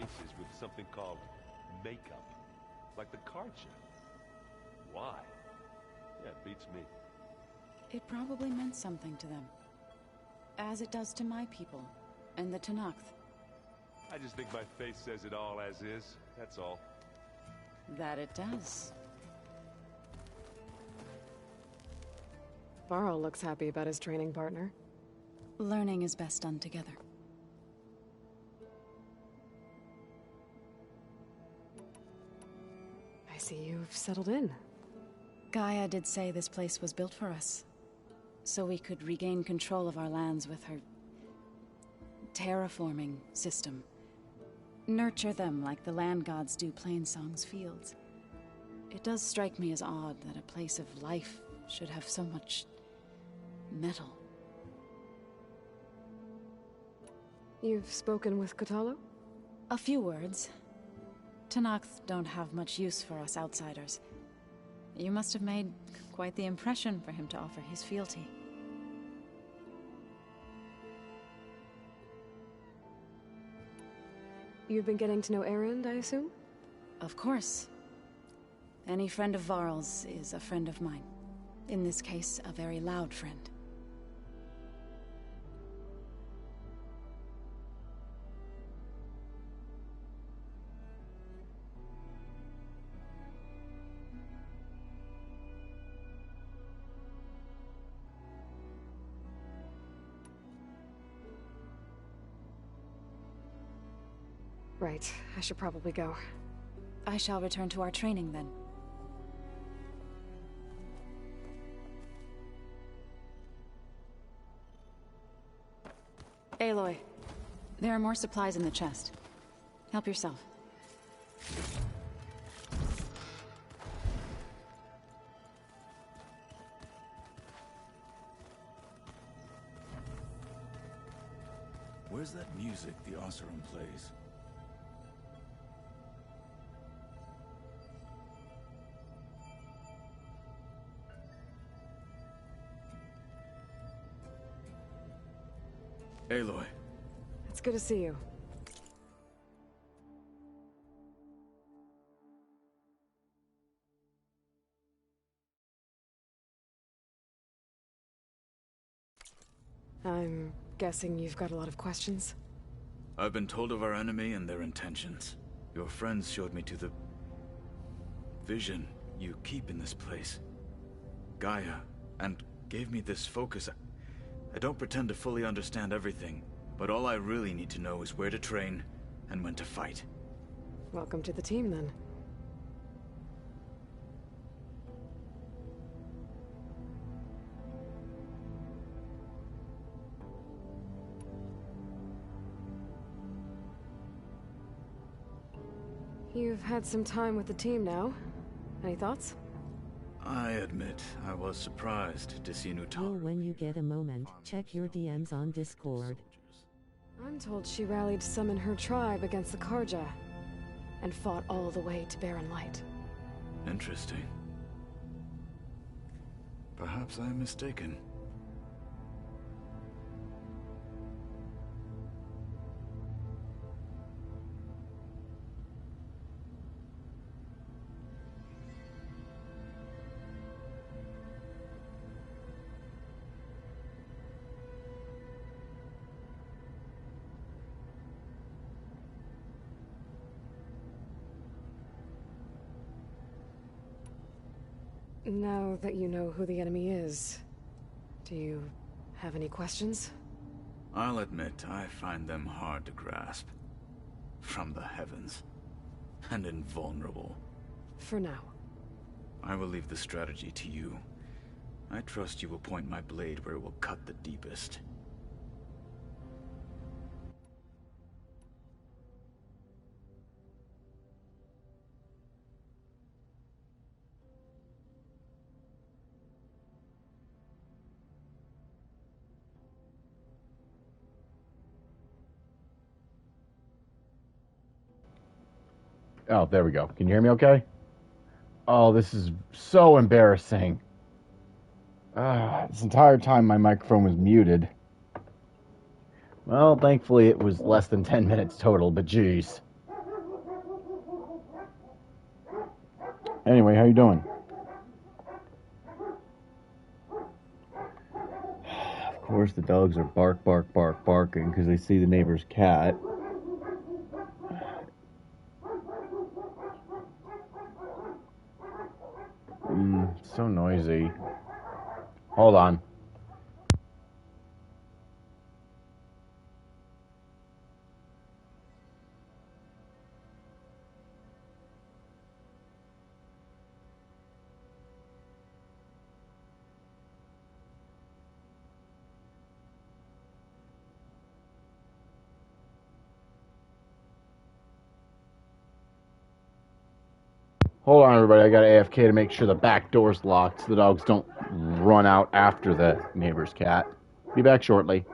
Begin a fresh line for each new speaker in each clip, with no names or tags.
acquaintances with something called makeup. Like the card chip. Why? Yeah, it beats me.
It probably meant something to them. As it does to my people, and the Tenakth.
I just think my face says it all as is, that's all.
That it does.
Varl looks happy about his training partner.
Learning is best done together.
I see you've settled in.
Gaia did say this place was built for us, so we could regain control of our lands with her terraforming system. Nurture them like the land gods do Plainsong's fields. It does strike me as odd that a place of life should have so much metal.
You've spoken with Kotallo?
A few words. Tenakth don't have much use for us outsiders. You must have made quite the impression for him to offer his fealty.
You've been getting to know Erend, I assume?
Of course. Any friend of Varl's is a friend of mine. In this case, a very loud friend.
Right, I should probably go.
I shall return to our training then. Aloy, there are more supplies in the chest. Help yourself.
Where's that music the Oseram plays? Aloy.
It's good to see you. I'm guessing you've got a lot of questions?
I've been told of our enemy and their intentions. Your friends showed me to the vision you keep in this place, Gaia, and gave me this focus. I don't pretend to fully understand everything, but all I really need to know is where to train and when to fight.
Welcome to the team, then. You've had some time with the team now. Any thoughts?
I admit, I was surprised to see
Well, when you get a moment, check your DMs on Discord.
I'm told she rallied some in her tribe against the Karja, and fought all the way to Barren Light.
Interesting. Perhaps I am mistaken.
Now that you know who the enemy is, do you have any questions?
I'll admit, I find them hard to grasp. From the heavens. And invulnerable.
For now.
I will leave the strategy to you. I trust you will point my blade where it will cut the deepest.
Oh, there we go. Can you hear me okay? Oh, this is so embarrassing. This entire time my microphone was muted. Well, thankfully it was less than 10 minutes total, but geez. Anyway, how you doing? Of course, the dogs are barking because they see the neighbor's cat. So noisy. Hold on. Hold on, everybody. I got AFK to make sure the back door's locked so the dogs don't run out after the neighbor's cat. Be back shortly.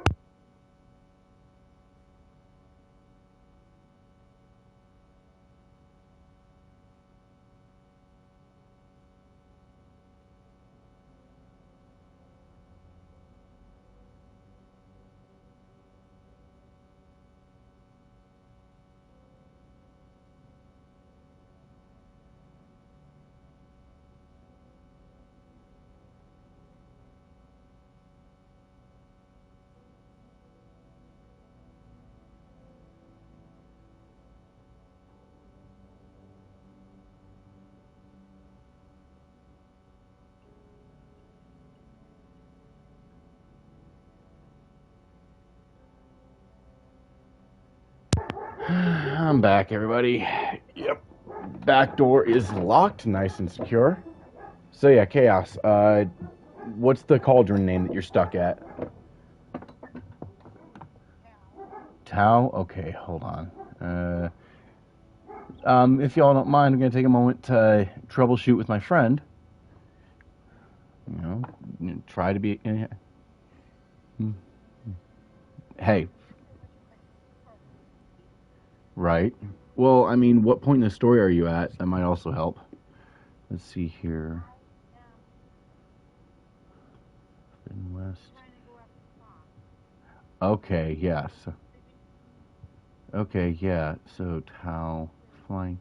I'm back, everybody. Yep. Back door is locked, nice and secure. So yeah, Chaos. What's the cauldron name that you're stuck at? Tau? Okay, hold on. If y'all don't mind, I'm gonna take a moment to troubleshoot with my friend. You know, try to be. Hey. Right. Well, I mean, what point in the story are you at? That might also help. Let's see here. West. Okay, yeah. Okay, yeah. So Tau flying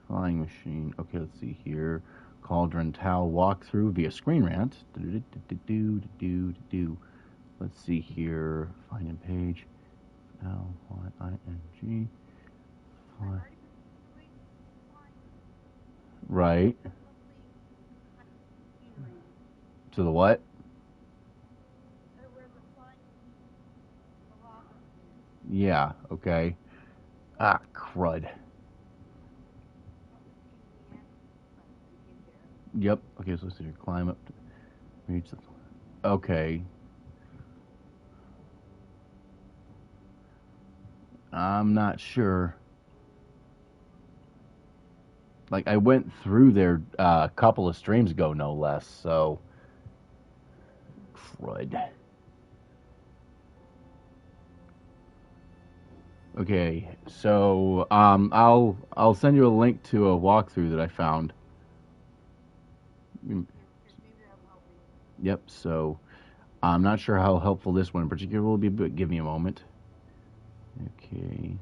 machine. Okay, let's see here. Cauldron Tau walkthrough via screen rant. Let's see here. Find in page. Lying. Right. To the what? Yeah, okay. Ah, crud. Yep. Okay, so let's see here. Climb up to reach the... Okay. I'm not sure. Like, I went through there a couple of streams ago, no less, so... Crud. Okay, so, I'll send you a link to a walkthrough that I found. Yep, so... I'm not sure how helpful this one in particular will be, but give me a moment. Okay.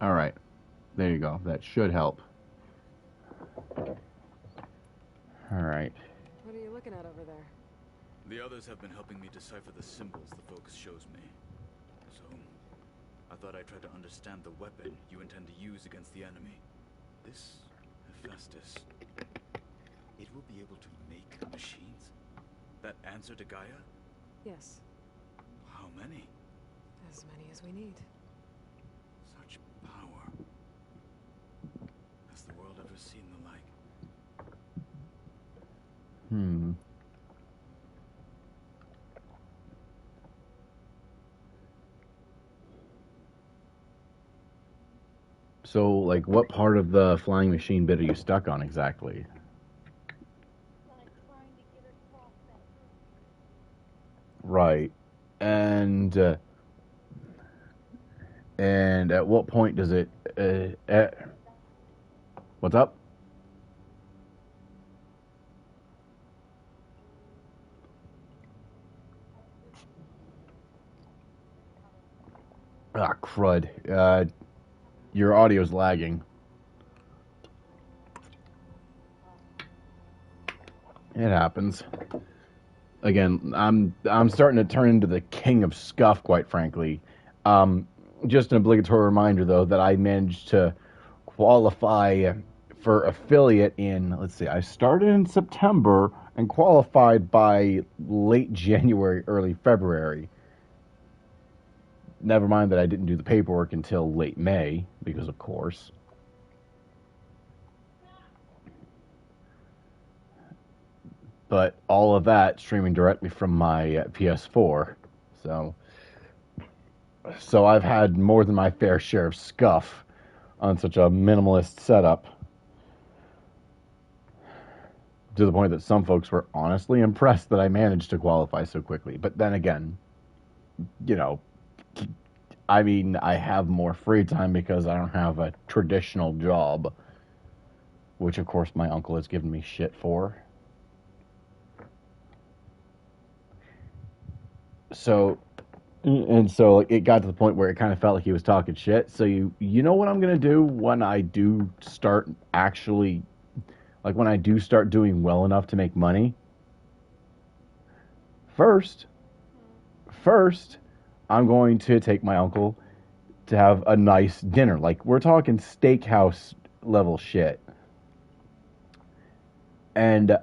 Alright. There you go. That should help. Alright.
What are you looking at over there?
The others have been helping me decipher the symbols the focus shows me. So, I thought I'd try to understand the weapon you intend to use against the enemy. This Hephaestus, it will be able to make machines that answer to Gaia?
Yes.
How many?
As many as we need.
Such power. Has the world ever seen the like?
So, like, what part of the flying machine bit are you stuck on exactly? Right. And at what point does it... what's up? Ah, crud. Your audio's lagging. It happens. Again, I'm starting to turn into the king of scuff, quite frankly. Just an obligatory reminder, though, that I managed to qualify for affiliate in, let's see, I started in September and qualified by late January, early February. Never mind that I didn't do the paperwork until late May, because of course. But all of that streaming directly from my PS4. So I've had more than my fair share of scuff on such a minimalist setup. To the point that some folks were honestly impressed that I managed to qualify so quickly. But then again, you know, I mean, I have more free time because I don't have a traditional job, which of course my uncle has given me shit for. So it got to the point where it kind of felt like he was talking shit. So you know what I'm going to do when I do start actually, like when I do start doing well enough to make money? First, I'm going to take my uncle to have a nice dinner. Like, we're talking steakhouse level shit. And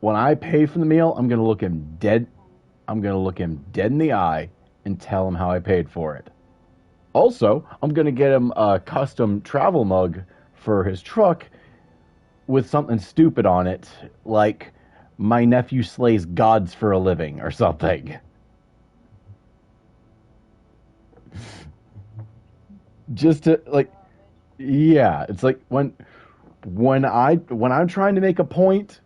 when I pay for the meal, I'm going to look him dead in the eye and tell him how I paid for it. Also, I'm going to get him a custom travel mug for his truck with something stupid on it, like "My nephew slays gods for a living" or something. Just to, like, yeah, it's like when I'm trying to make a point,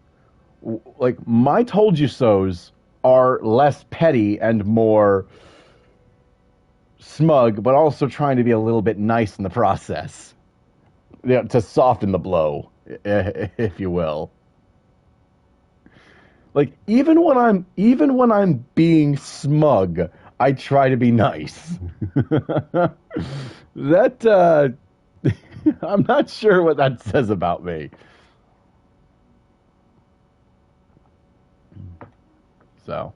like, my told you so's are less petty and more smug, but also trying to be a little bit nice in the process. You know, to soften the blow, if you will. Like, even when I'm being smug, I try to be nice. That I'm not sure what that says about me. So.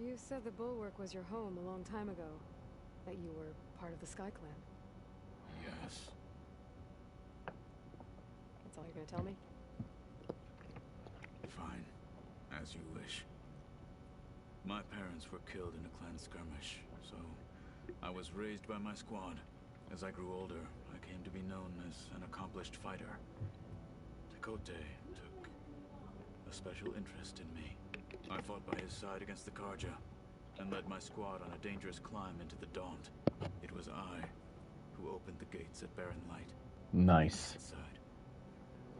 You said the Bulwark was your home a long time ago. That you were part of the Sky Clan.
Yes.
That's all you're gonna tell me?
Fine. As you wish. My parents were killed in a clan skirmish, so I was raised by my squad. As I grew older, I came to be known as an accomplished fighter. Tekote took a special interest in me. I fought by his side against the Karja, and led my squad on a dangerous climb into the Daunt. It was I who opened the gates at Barren Light.
Nice.
Inside,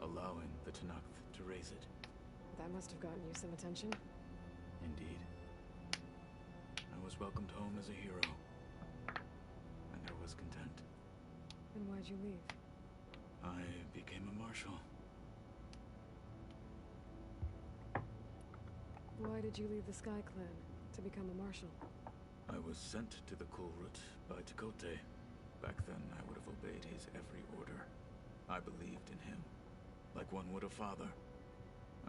allowing the Tanakh to raise it.
That must have gotten you some attention.
Indeed. I was welcomed home as a hero, and there was content.
And why'd you leave?
I became a marshal.
Why did you leave the Sky Clan to become a marshal?
I was sent to the Kulrut by Tekote. Back then, I would have obeyed his every order. I believed in him, like one would a father.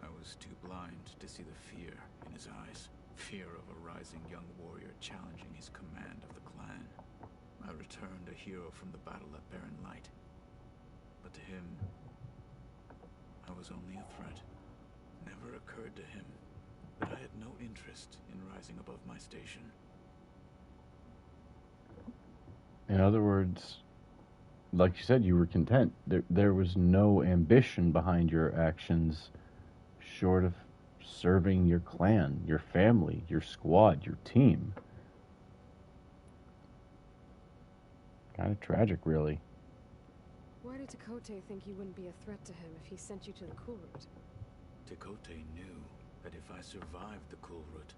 I was too blind to see the fear in his eyes. Fear of a rising young warrior challenging his command of the clan. I returned a hero from the battle at Barren Light. But to him, I was only a threat. Never occurred to him that I had no interest in rising above my station.
In other words, like you said, you were content. There was no ambition behind your actions short of serving your clan, your family, your squad, your team. Kind of tragic, really.
Why did Tekote think you wouldn't be a threat to him if he sent you to the Kulrut?
Tekote knew that if I survived the Kulrut,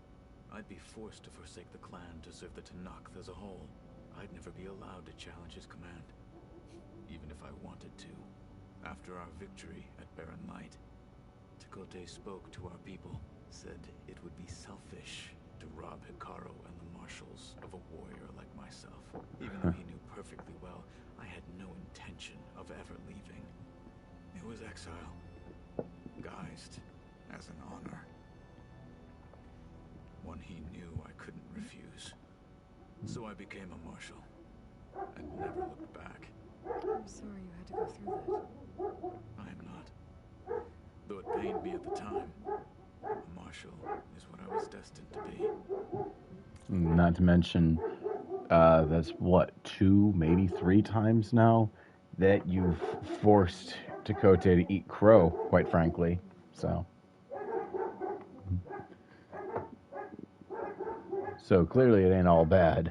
I'd be forced to forsake the clan to serve the Tanakh as a whole. I'd never be allowed to challenge his command, even if I wanted to. After our victory at Barren Light, Tekote spoke to our people, said it would be selfish to rob Hikaru and the marshals of a warrior like myself. Even though he knew perfectly well I had no intention of ever leaving. It was exile, guised as an honor. One he knew I couldn't refuse. So I became a marshal, and never looked back.
I'm sorry you had to go through that.
I am not. Though it pained me at the time, a marshal is what I was destined to be.
Not to mention, that's what, 2, maybe 3 times now that you've forced Takote to eat crow, quite frankly. So clearly it ain't all bad.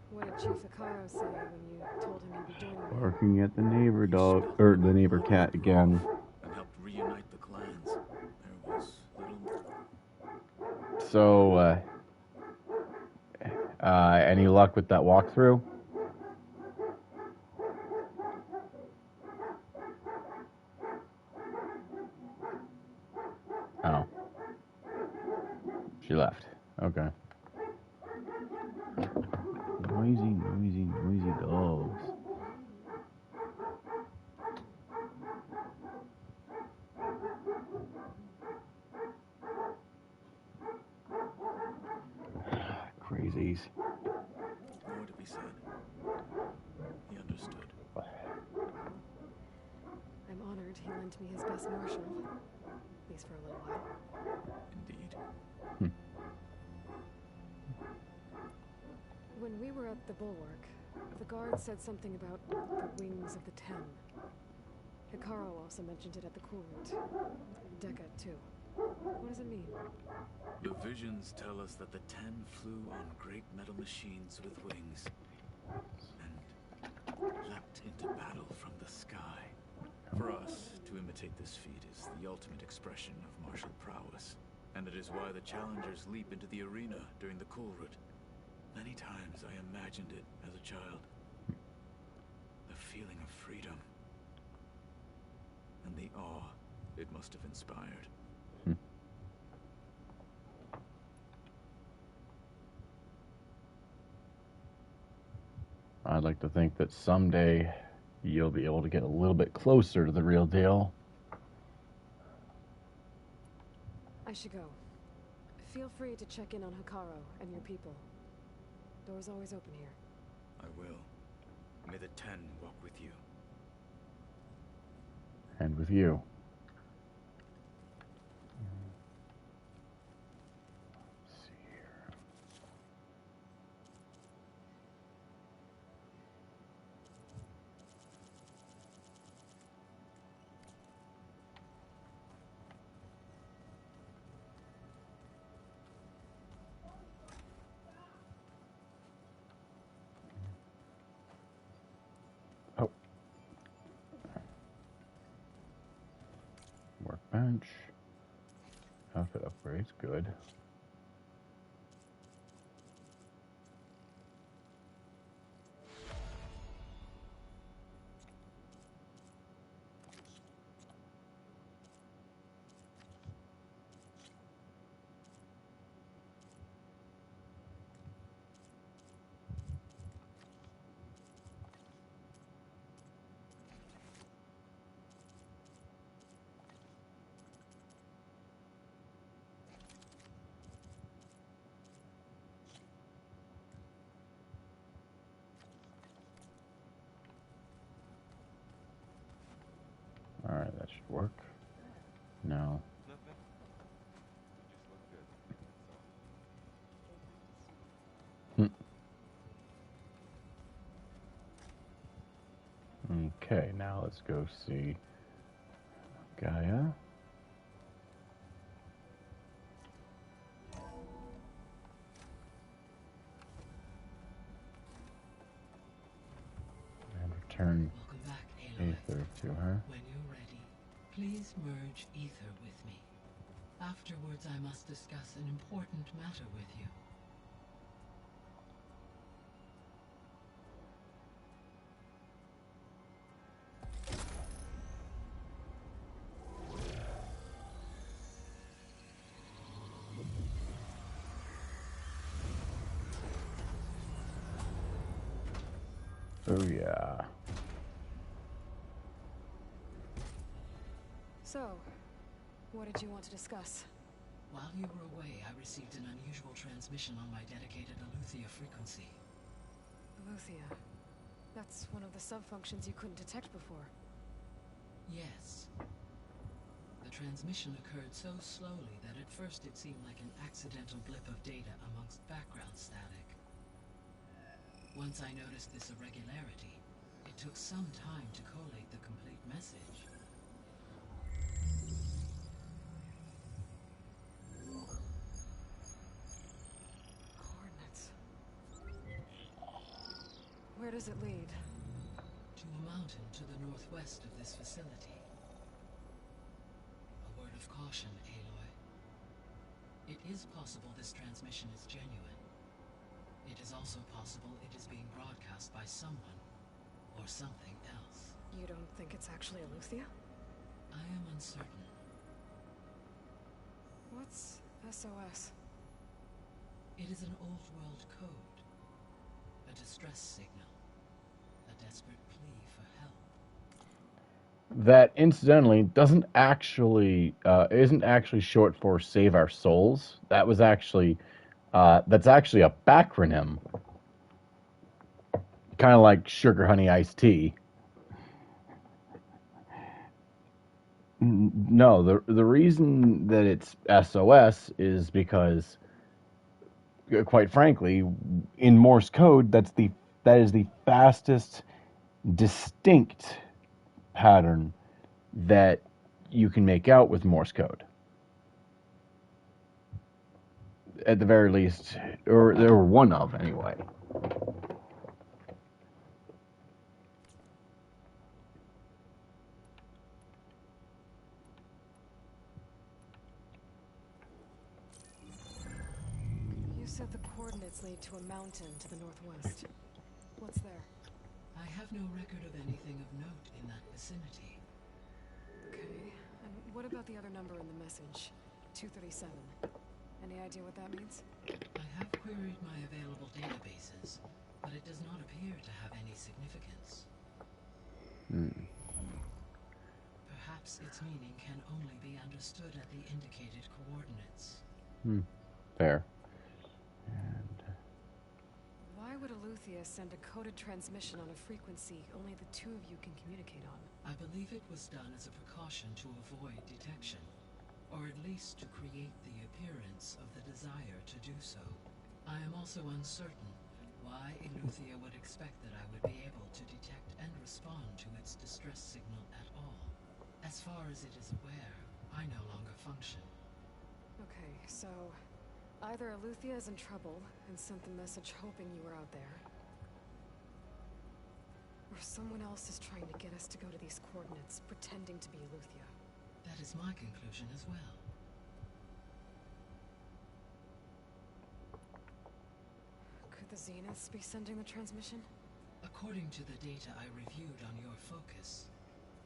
What did Chief Hikaru say when you told him you'd be joining me?
Barking at the neighbor dog, or the neighbor cat again.
And helped reunite the clans. There was little...
So, any luck with that walkthrough? Oh. She left. Okay. Noisy dogs. Crazies.
More to be said. He understood.
I'm honored he lent me his best marshal. At least for a little while.
Indeed.
When we were at the bulwark, the guard said something about the wings of the 10. Hikaru also mentioned it at the cool route. Decca, too. What does it mean?
The visions tell us that the 10 flew on great metal machines with wings and leapt into battle from the sky. For us, to imitate this feat is the ultimate expression of martial prowess, and it is why the challengers leap into the arena during the cool route. Many times I imagined it as a child. The feeling of freedom and the awe it must have inspired.
I'd like to think that someday you'll be able to get a little bit closer to the real deal.
I should go. Feel free to check in on Hikaru and your people. Door's always open here.
I will. May the 10 walk with you.
And with you. Let's see here. Oh. Workbench. Outfit upgrades, good. Alright, that should work. No.
Nothing. You just look good.
Okay, now let's go see Gaia. And return
Welcome back, Aloy.
Aether to her.
When you're ready, please merge ether with me. Afterwards, I must discuss an important matter with you.
Oh, yeah.
So, what did you want to discuss?
While you were away, I received an unusual transmission on my dedicated Aletheia frequency.
Aletheia. That's one of the sub-functions you couldn't detect before.
Yes. The transmission occurred so slowly that at first it seemed like an accidental blip of data amongst background static. Once I noticed this irregularity, it took some time to collate the complete message.
Coordinates. Where does it lead?
To a mountain to the northwest of this facility. A word of caution, Aloy. It is possible this transmission is genuine. It is also possible it is being broadcast by someone or something else.
You don't think it's actually Aletheia?
I am uncertain.
What's SOS?
It is an old world code. A distress signal. A desperate plea for help.
That, incidentally, isn't actually short for Save Our Souls. That was actually, that's actually a backronym. Kind of like sugar, honey, iced tea. No, the reason that it's SOS is because, quite frankly, in Morse code, that is the fastest distinct pattern that you can make out with Morse code. At the very least, or one of, anyway.
You said the coordinates lead to a mountain to the northwest. What's there?
I have no record of anything of note in that vicinity.
Okay, and what about the other number in the message? 237. Any idea what that means?
I have queried my available databases, but it does not appear to have any significance. Perhaps its meaning can only be understood at the indicated coordinates.
Fair. And
Why would Aletheia send a coded transmission on a frequency only the two of you can communicate on?
I believe it was done as a precaution to avoid detection, or at least to create the appearance of the desire to do so. I am also uncertain why Aletheia would expect that I would be able to detect and respond to its distress signal at all. As far as it is aware, I no longer function.
Okay, so either Aletheia is in trouble and sent the message hoping you were out there, or someone else is trying to get us to go to these coordinates, pretending to be Aletheia.
That is my conclusion as well.
Could the Zeniths be sending the transmission?
According to the data I reviewed on your focus,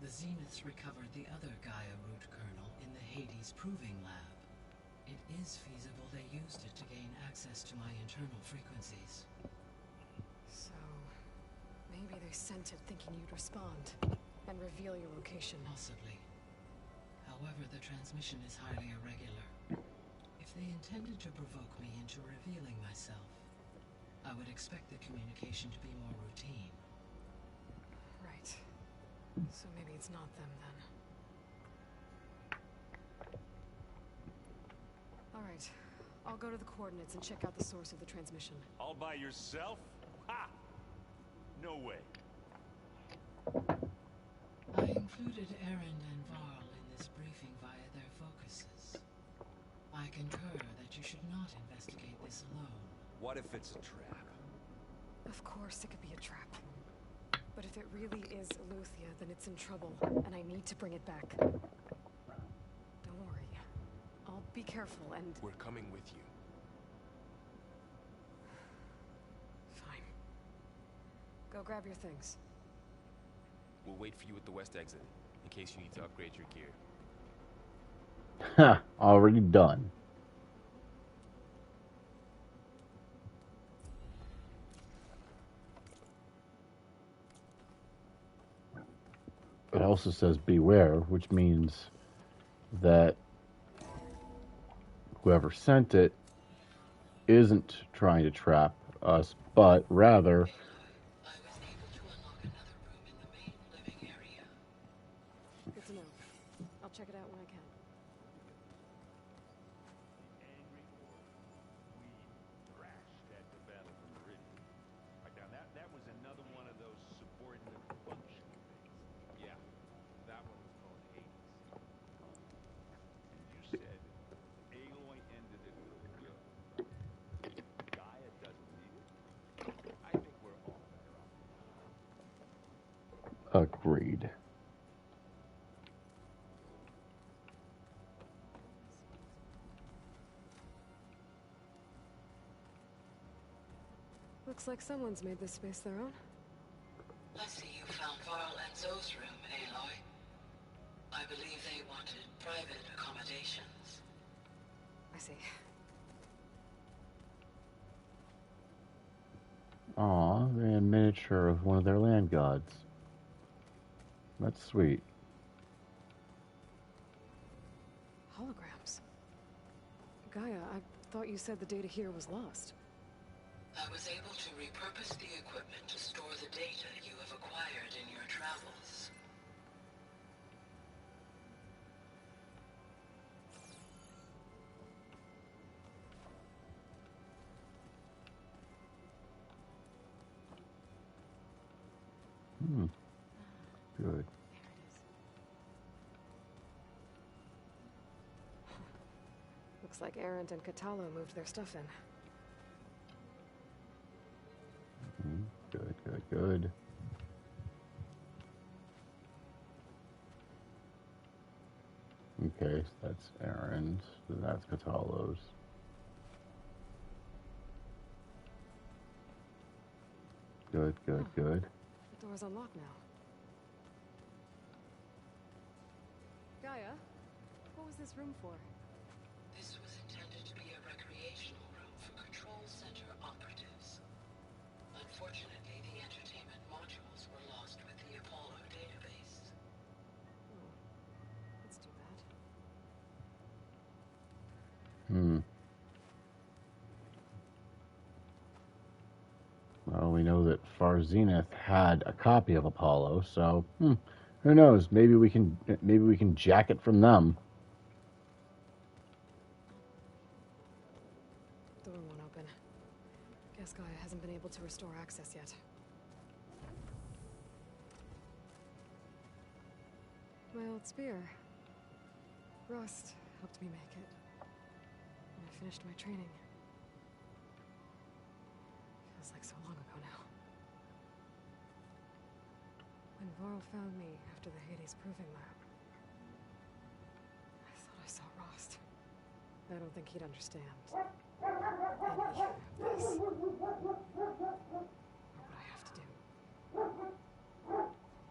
the Zeniths recovered the other Gaia root kernel in the Hades Proving Lab. It is feasible they used it to gain access to my internal frequencies.
So, maybe they sent it thinking you'd respond and reveal your location.
Possibly. However, the transmission is highly irregular. If they intended to provoke me into revealing myself, I would expect the communication to be more routine.
Right. So maybe it's not them then. Alright. I'll go to the coordinates and check out the source of the transmission.
All by yourself? Ha! No way.
I included Erend and Varl in this briefing via their focuses. I concur that you should not investigate this alone.
What if it's a trap?
Of course it could be a trap. But if it really is Aletheia, then it's in trouble, and I need to bring it back. Don't worry. I'll be careful and...
We're coming with you.
Fine. Go grab your things.
We'll wait for you at the west exit, in case you need to upgrade your gear.
Ha! Already done. also says beware, which means that whoever sent it isn't trying to trap us, but rather...
I was able to unlock another room in the main living area.
Good to know. I'll check it out when I can.
Angry or we thrashed at the Battle for Meridian. Like now that was another one of those subordinate function things.
Yeah, that one was called Hades.
And you said Aloy ended it with a will. Gaia doesn't need it. I think we're all better off without it.
Agreed.
Looks like someone's made this space their own.
I see you found Varl and Zoe's room, Aloy. I believe they wanted private accommodations.
I see.
Aw, they're a miniature of one of their land gods. That's sweet.
Holograms. Gaia, I thought you said the data here was lost.
I was able to repurpose the equipment to store the data you have acquired in your travels.
Good.
There it is. Looks like Arendt and Catalo moved their stuff in.
Good, good, good. Okay, so that's Aaron's. So that's Catalo's. Good, good, good.
The door's unlocked now. Gaia, what was this room for?
This was intended to be a recreational room for Control Center operatives. Unfortunately, the entertainment modules were lost with the Apollo database.
Oh, that's too bad.
Well, we know that Far Zenith had a copy of Apollo, so who knows? Maybe we can jack it from them.
Door won't open. Guess Gaia hasn't been able to restore access yet. My old spear. Rust helped me make it. When I finished my training. Feels like so long ago now. When Varl found me after the Hades Proving Lab, I thought I saw Rost. I don't think he'd understand any of this. Or what I have to do.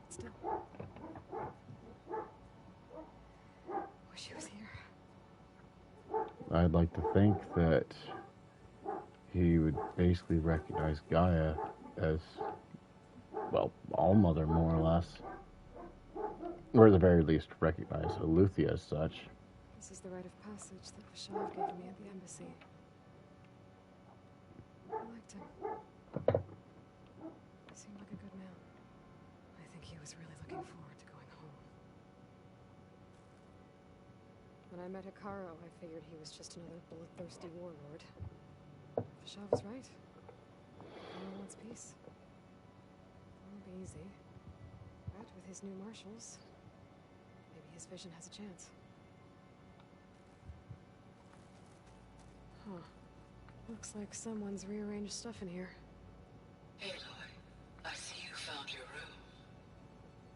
Still. Wish he was here.
I'd like to think that he would basically recognize Gaia as, well, All-Mother, more or less. Or at the very least, recognize Aletheia as such.
This is the rite of passage that Vashav gave me at the embassy. I liked him. He seemed like a good man. I think he was really looking forward to going home. When I met Hikaru, I figured he was just another bullet-thirsty warlord. Vashav was right. Hikaru wants peace. It won't be easy. But with his new marshals, maybe his vision has a chance. Huh. Looks like someone's rearranged stuff in here.
Aloy, I see you found your room.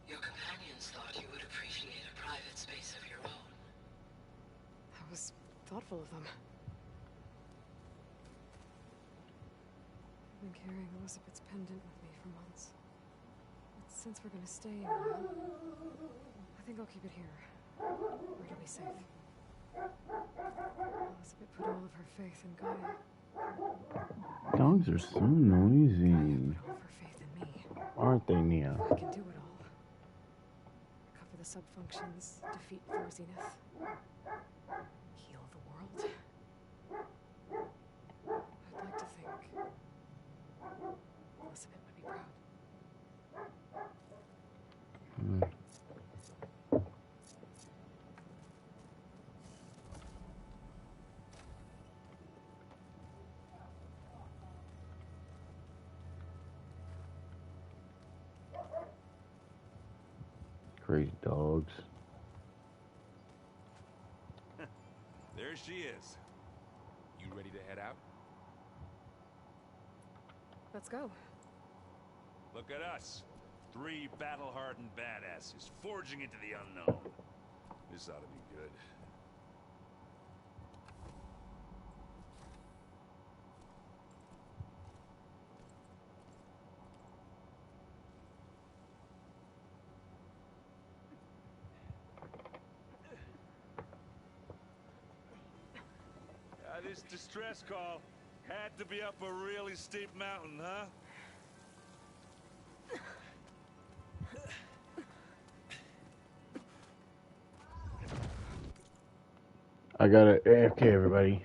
Your companions thought you would appreciate a private space of your own.
That was thoughtful of them. I've been carrying Elizabeth's pendant with me for months. But since we're gonna stay a while, I think I'll keep it here, where it'll be safe. Elizabeth put all of her faith in Gaia.
Dogs are so noisy.
Gaia put all of her faith in me.
Aren't they, Nia?
I can do it all. the subfunctions, defeat 4 Zenith, heal the world. I'd like to think Elizabeth would be proud.
Crazy dogs.
There she is.
You ready to head out?
Let's go.
Look at us. 3 battle-hardened badasses forging into the unknown. This ought to be good. This distress call had to be up a really steep mountain, huh?
I got it. AFK, everybody.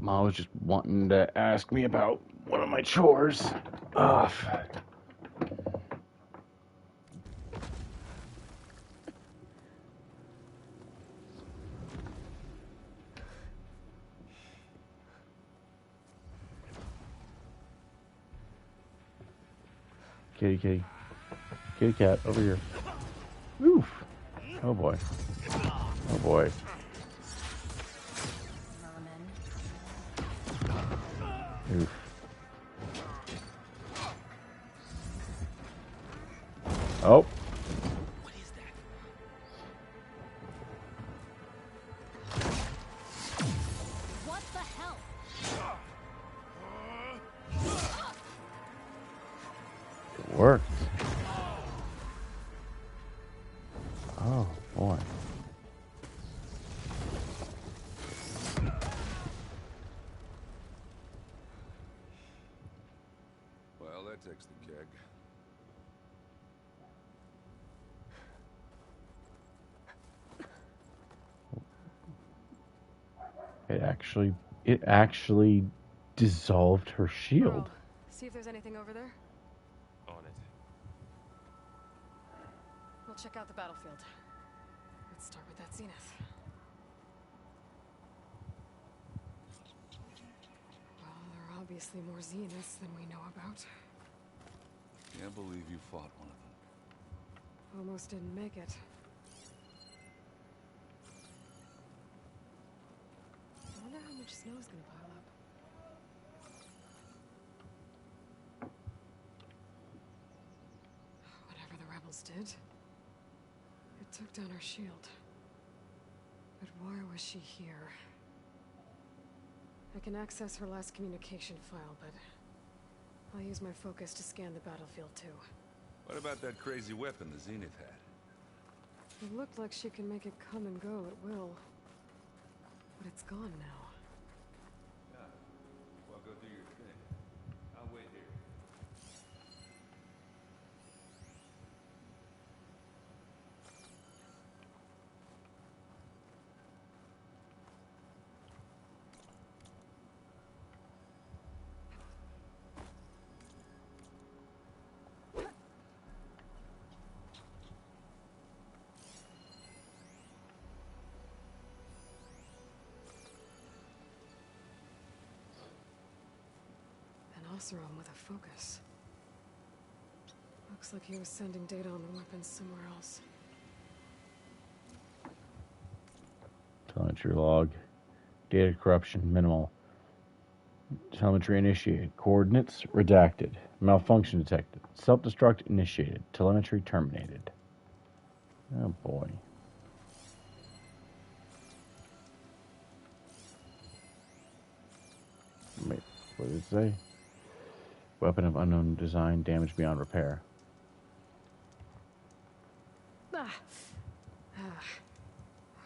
Mom was just wanting to ask me about one of my chores. Ugh. Kitty, kitty. Kitty cat, over here. Oof. Oh boy. Oh boy. Oof. Oh.
What is that?
What the hell?
It worked. Oh boy.
Well, that takes the keg.
It actually dissolved her shield.
Well, see if there's anything over there.
On it.
We'll check out the battlefield. Let's start with that Zenith. Well, there are obviously more Zeniths than we know about.
Can't believe you fought one of them.
Almost didn't make it. I wonder how much snow's gonna pile up. Whatever the rebels did, it took down her shield. But why was she here? I can access her last communication file, but I'll use my focus to scan the battlefield too.
What about that crazy weapon the Zenith had?
It looked like she can make it come and go at will. But it's gone now.
Yeah. Well, go do your thing. I'll wait here.
Oseram with a focus. Looks like he was sending data on the weapons somewhere else.
Telemetry log. Data corruption minimal. Telemetry initiated. Coordinates redacted. Malfunction detected. Self-destruct initiated. Telemetry terminated. Oh boy. Wait, what did it say? Weapon of unknown design, damage beyond repair.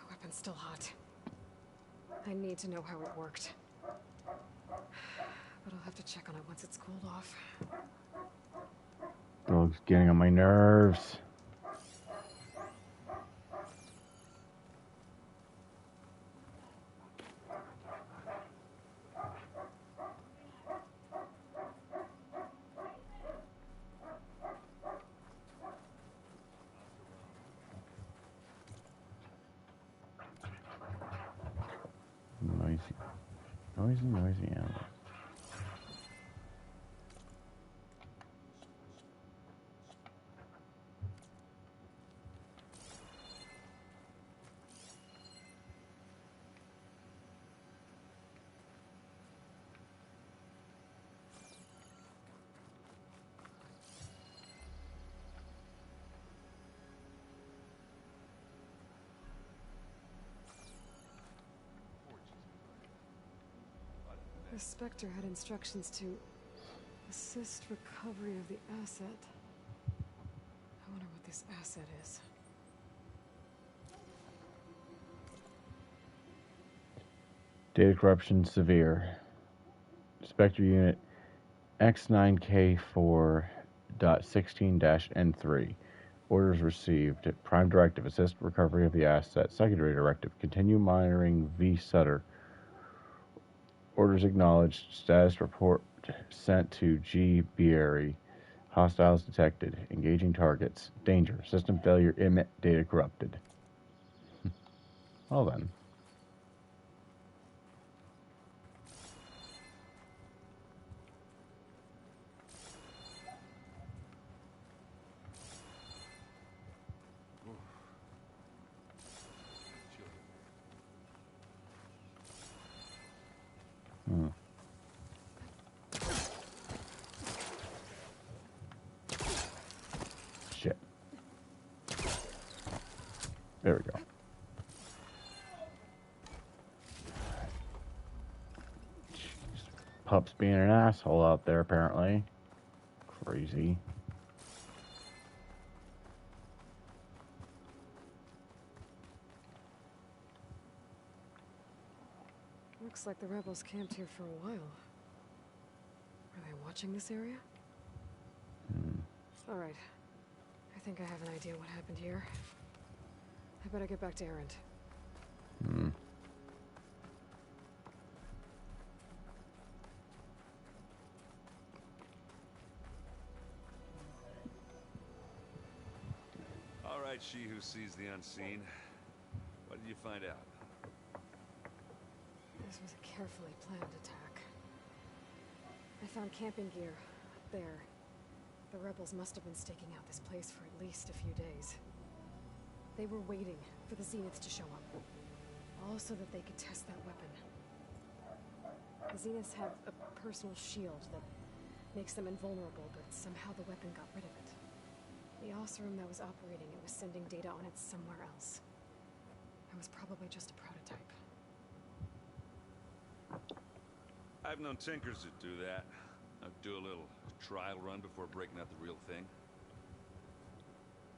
Weapon's still hot. I need to know how it worked. But I'll have to check on it once it's cooled off.
Dog's getting on my nerves. Noisy animals.
The Spectre had instructions to assist recovery of the asset. I wonder what this asset is.
Data corruption severe. Spectre unit X9K4.16-N3. Orders received. Prime directive, assist recovery of the asset. Secondary directive, continue monitoring V. Sutter. Orders acknowledged. Status report sent to G. Bierry. Hostiles detected. Engaging targets. Danger. System failure. Emit. Data corrupted. Well then. Shit. There we go. Jeez. Pup's being an asshole out there, apparently. Crazy.
Looks like the rebels camped here for a while. Are they watching this area? All right. I think I have an idea what happened here. I better get back to Erend.
All right, she who sees the unseen. What did you find out?
This was a carefully planned attack. I found camping gear up there. The rebels must have been staking out this place for at least a few days. They were waiting for the Zeniths to show up. All so that they could test that weapon. The Zeniths have a personal shield that makes them invulnerable, but somehow the weapon got rid of it. The Oseram that was operating it was sending data on it somewhere else. It was probably just a prototype.
I've known tinkers that do that. I'd do a little trial run before breaking out the real thing.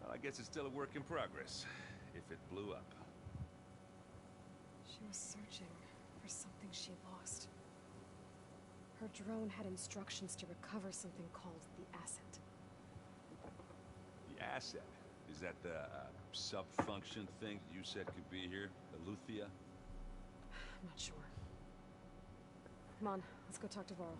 Well, I guess it's still a work in progress, if it blew up.
She was searching for something she lost. Her drone had instructions to recover something called the asset.
The asset? Is that the sub-function thing you said could be here? The Luthia?
I'm not sure. Come on, let's go talk to Varl.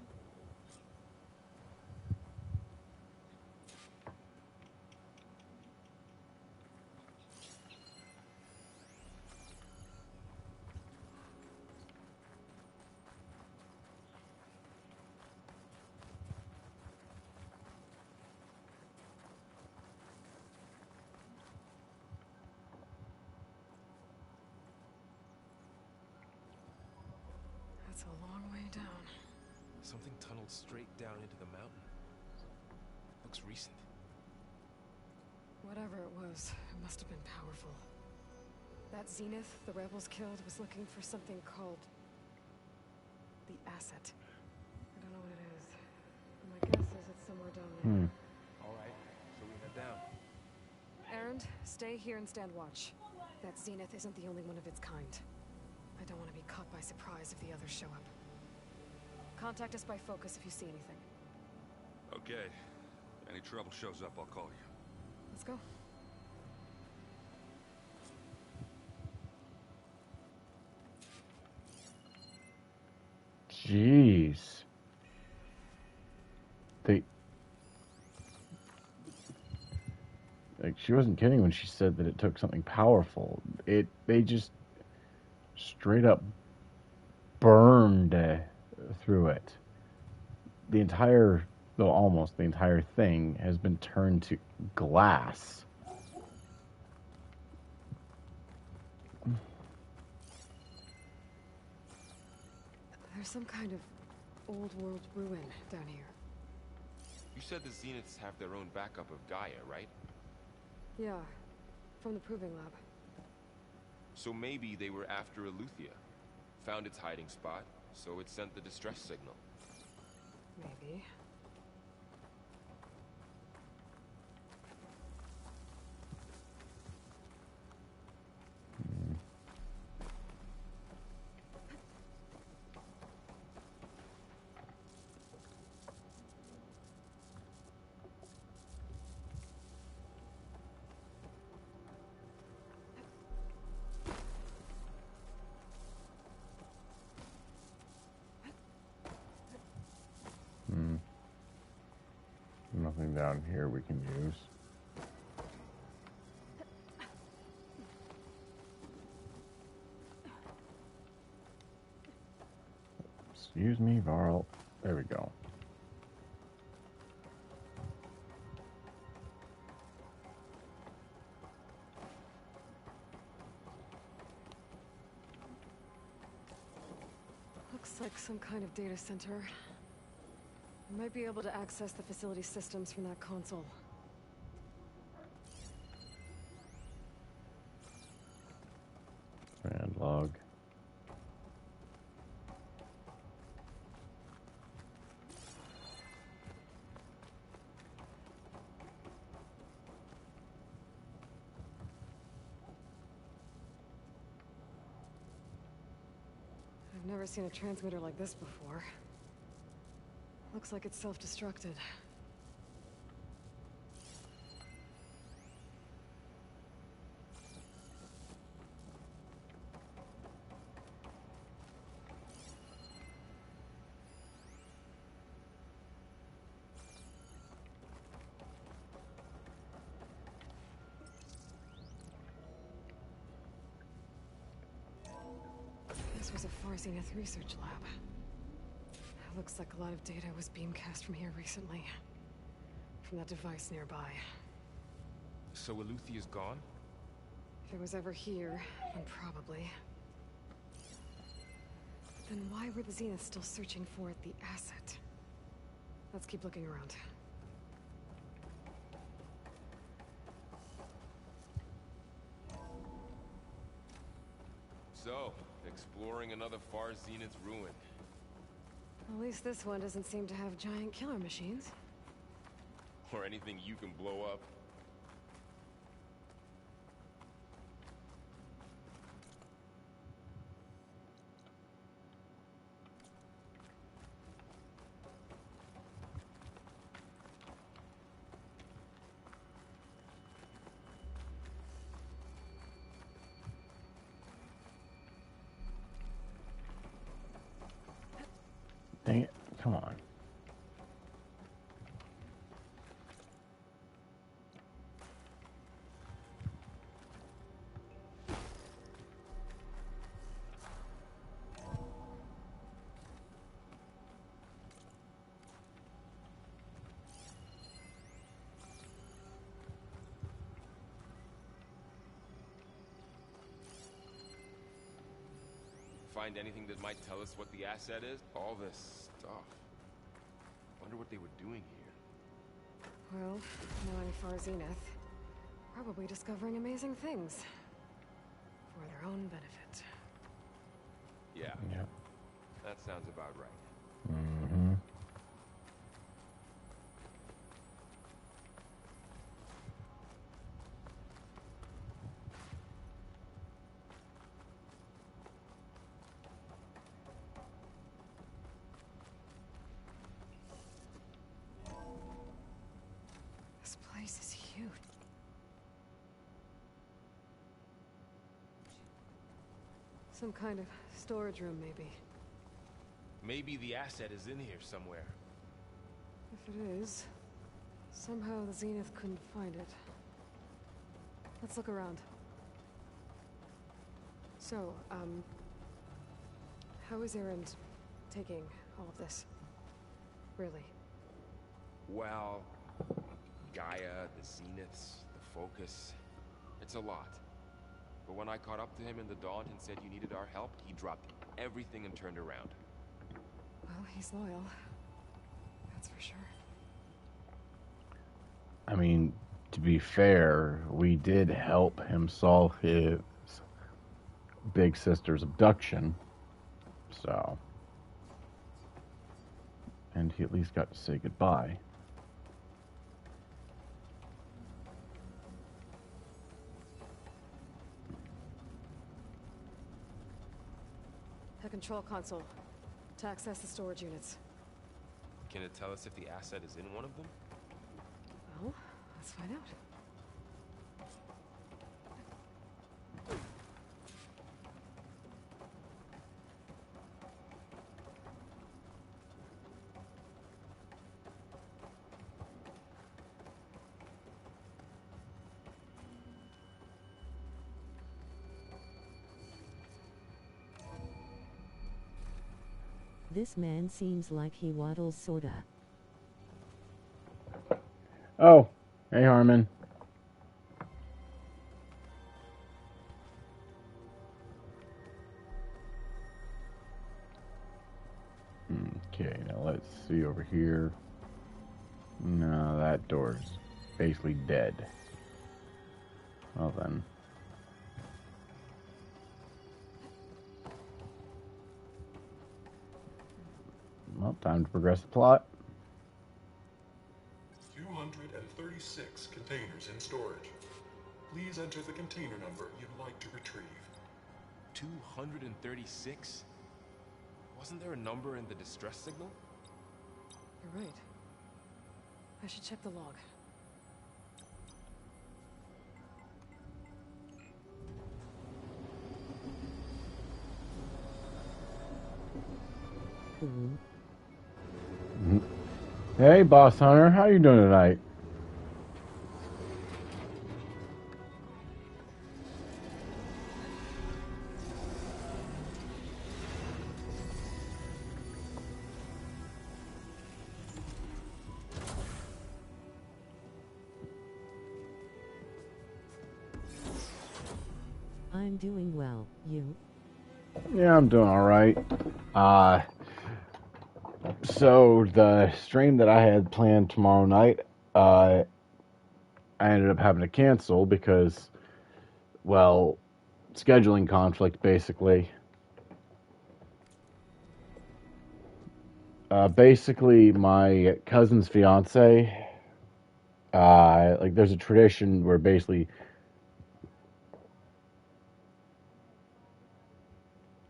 down.
Something tunneled straight down into the mountain. Looks recent.
Whatever it was, it must have been powerful. That Zenith the rebels killed was looking for something called the asset. I don't know what it is. My guess is it's somewhere down there.
All right, so we head down.
Erend, stay here and stand watch. That Zenith isn't the only one of its kind. I don't want to be caught by surprise if the others show up. Contact us by focus if you see anything.
Okay. Any trouble shows up, I'll call you.
Let's go.
Jeez. Like, she wasn't kidding when she said that it took something powerful. They just straight up burned through it. Almost the entire thing has been turned to glass.
There's some kind of old world ruin down here.
You said the Zeniths have their own backup of Gaia, right?
Yeah, from the proving lab.
So maybe they were after Eleuthia. Found its hiding spot, so it sent the distress signal.
Maybe.
Nothing down here we can use. Excuse me, Varl. There we go.
Looks like some kind of data center. I might be able to access the facility systems from that console.
And log.
I've never seen a transmitter like this before. Looks like it's self-destructed. This was a Far Zenith research lab. Looks like a lot of data was beamcast from here recently. From that device nearby.
So Eleuthia's gone?
If it was ever here, then probably. Then why were the Zeniths still searching for the asset? Let's keep looking around.
So, exploring another Far Zenith ruin.
At least this one doesn't seem to have giant killer machines.
Or anything you can blow up.
Dang it. Come on.
find anything that might tell us what the asset is? All this stuff. Wonder what they were doing here.
Well, knowing Far Zenith, probably discovering amazing things. For their own benefit.
Yeah.
Yep.
That sounds about right.
Mm-hmm.
This place is huge. Some kind of storage room, maybe.
Maybe the asset is in here somewhere.
If it is, somehow the Zenith couldn't find it. Let's look around. So, how is Erend taking all of this? Really?
Well, Gaia, the Zeniths, the Focus. It's a lot. But when I caught up to him in the Daunt and said you needed our help, he dropped everything and turned around.
Well, he's loyal. That's for sure.
I mean, to be fair, we did help him solve his big sister's abduction. So. And he at least got to say goodbye.
The control console. To access the storage units.
Can it tell us if the asset is in one of them?
Well, let's find out.
This man seems like he waddles sorta.
Oh, hey Harmon. Okay, now let's see over here. No, that door's basically dead. Well then. Well, time to progress the plot.
236 containers in storage. Please enter the container number you'd like to retrieve.
236? Wasn't there a number in the distress signal?
You're right. I should check the log.
Hey, Boss Hunter, how you doing tonight?
I'm doing well. You?
Yeah, I'm doing all right. So the stream that I had planned tomorrow night, I ended up having to cancel because, well, scheduling conflict, basically. Basically, my cousin's fiance, like, there's a tradition where basically...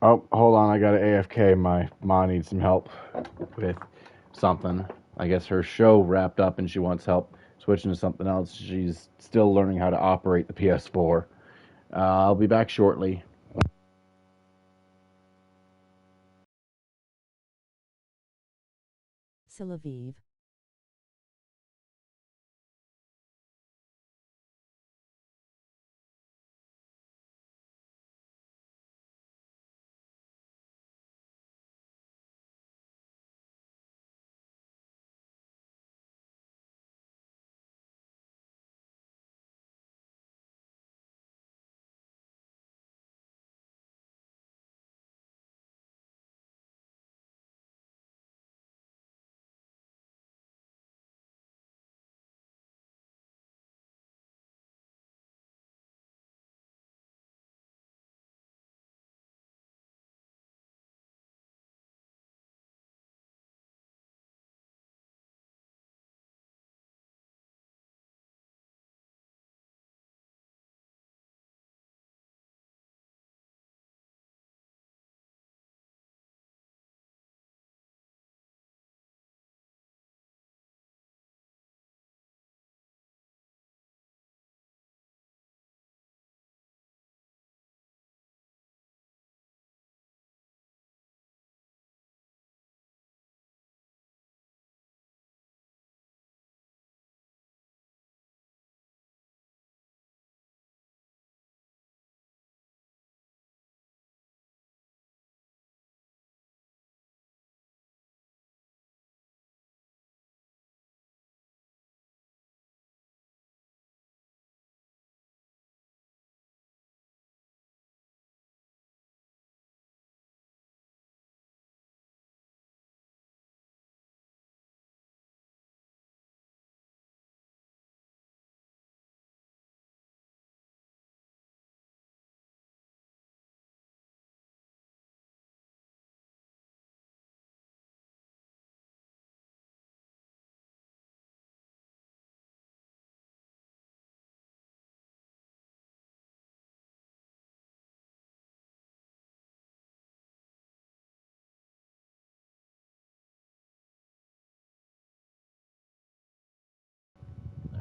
Oh, hold on, I got an AFK. My mom needs some help with something. I guess her show wrapped up and she wants help switching to something else. She's still learning how to operate the PS4. I'll be back shortly.
C'est la vie.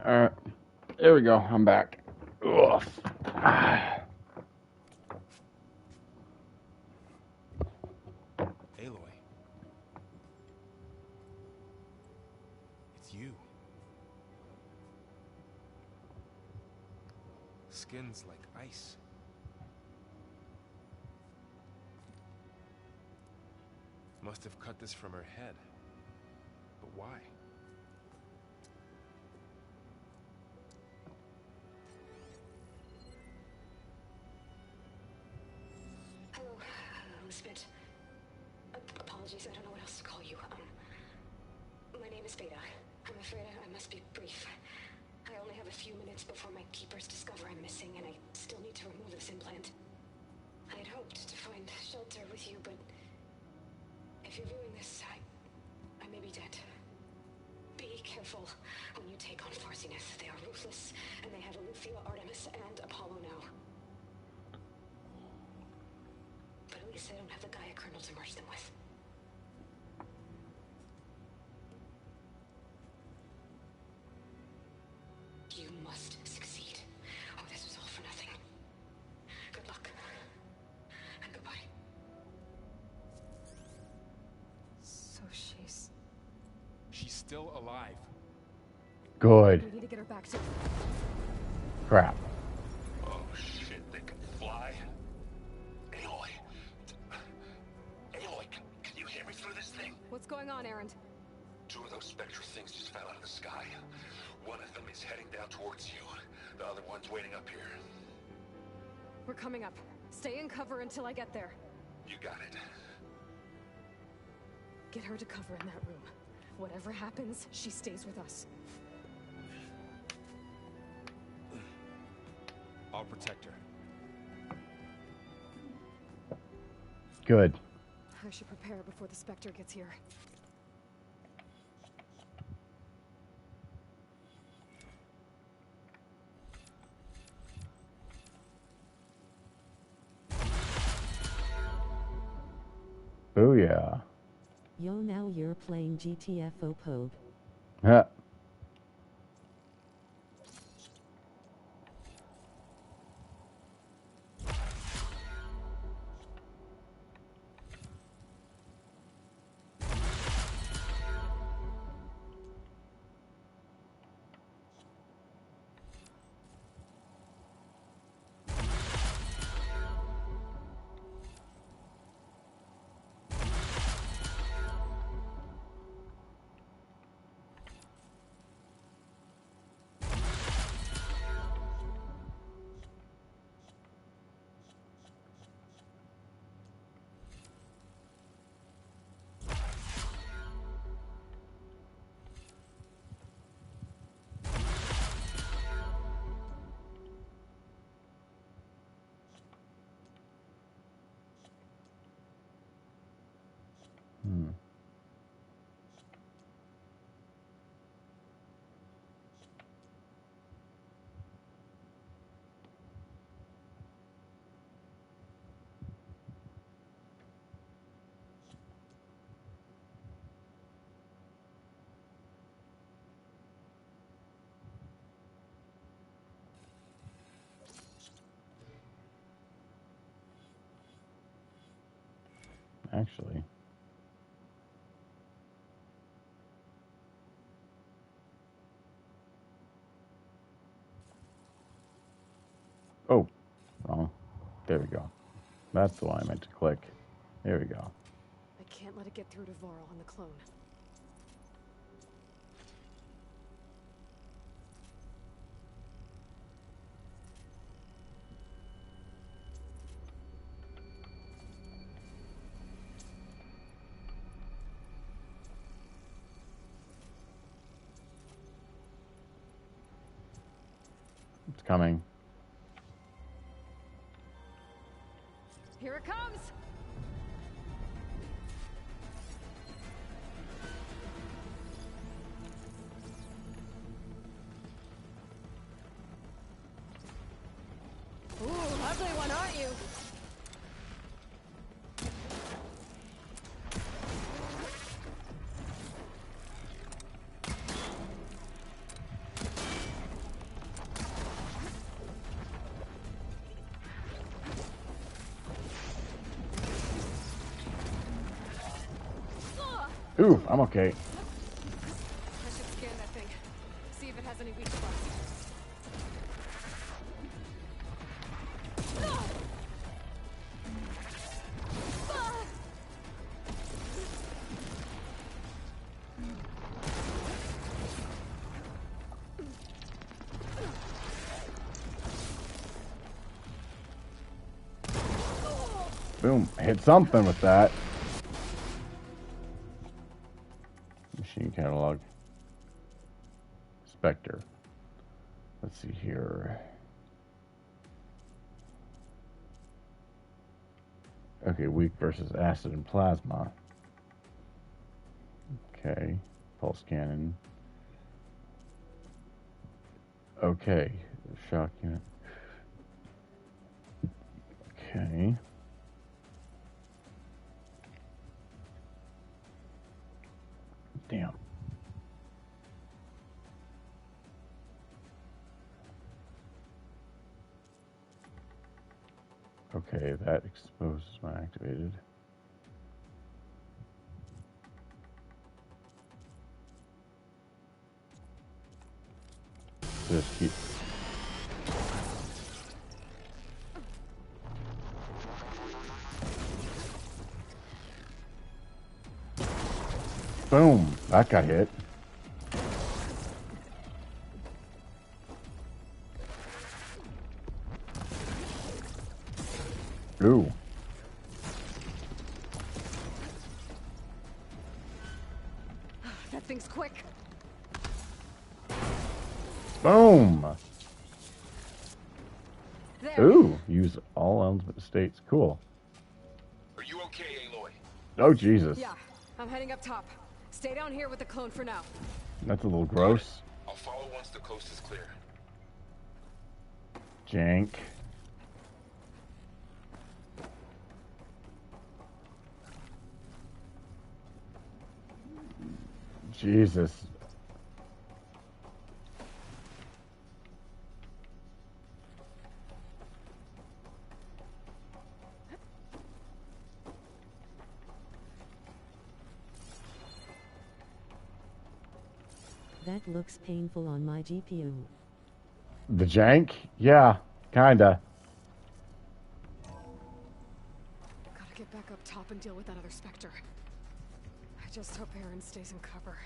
Alright. There we go. I'm back. Ugh.
Aloy. It's you. Skin's like ice. Must have cut this from her head. But why?
Hello, Elizabeth. Apologies, I don't know what else to call you. My name is Beta. I'm afraid I must be brief. I only have a few minutes before my keepers discover I'm missing, and I still need to remove this implant. I had hoped to find shelter with you, but if you're viewing this, I may be dead. Be careful when you take on Farsineth. They are ruthless, and they have Eleuthia, Artemis, and Apollo now. But at least I don't have the Gaia kernel to merge them with. You must succeed, or this was all for nothing. Good luck. And goodbye.
So she's...
She's still alive.
Good.
We need to get her back to...
Crap.
Oh shit, they can fly? Aloy. Aloy, can you hear me through this thing?
What's going on, Erend?
2 of those spectral things just fell out of the sky. One of them is heading down towards you. The other one's waiting up here.
We're coming up. Stay in cover until I get there.
You got it.
Get her to cover in that room. Whatever happens, she stays with us.
I'll protect her.
Good.
I should prepare before the Spectre gets here.
Oh yeah.
Yo, now you're playing GTFO Pogue.
Huh. Actually. Oh, wrong. There we go. That's the one I meant to click. There we go.
I can't let it get through to Varl and the clone.
It's coming.
Here it comes! Ooh, ugly one, aren't you?
Ooh, I'm okay.
I should scan that thing. See if it has any weak spots.
Boom. Hit something with that. Machine catalog. Spectre. Let's see here. Okay, weak versus acid and plasma. Okay. Pulse cannon. Okay. Shock unit. Okay. Damn. Okay, that exposes my activated. Just keep. Boom! That got hit. Ooh.
That thing's quick.
Boom!
There.
Ooh, use all element states. Cool.
Are you okay, Aloy?
Oh, Jesus.
Yeah, I'm heading up top. Stay down here with the clone for now.
That's a little gross.
I'll follow once the coast is clear.
Jank. Jesus.
That looks painful on my GPU.
The jank? Yeah, kinda.
Gotta get back up top and deal with that other Spectre. I just hope Aaron stays in cover.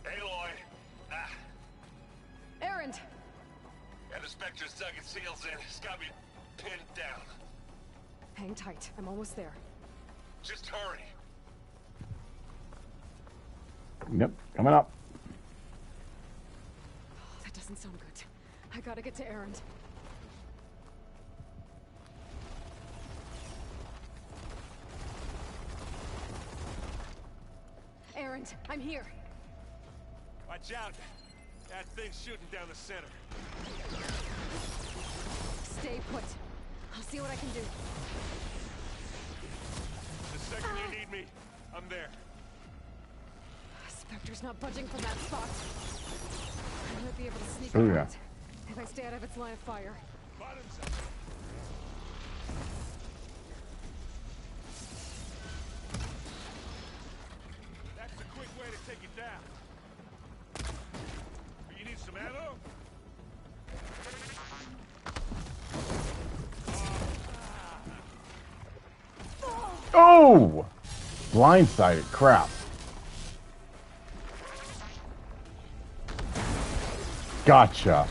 Aloy! Ah,
Aaron!
yeah, the Spectre's dug its heels in. It's got me pinned down.
Hang tight. I'm almost there.
Just hurry.
Yep, coming up.
That doesn't sound good. I gotta get to Aaron. Aaron, I'm here.
Watch out. That thing's shooting down the center.
Stay put. I'll see what I can do.
The second you need me, I'm there.
Spectre's not budging from that spot. I might be able to sneak
Oh, yeah.
around if I stay out of its line of fire.
Bottoms up. That's the quick way to take it down. You need some ammo?
Oh! Blindsided. Crap. Gotcha.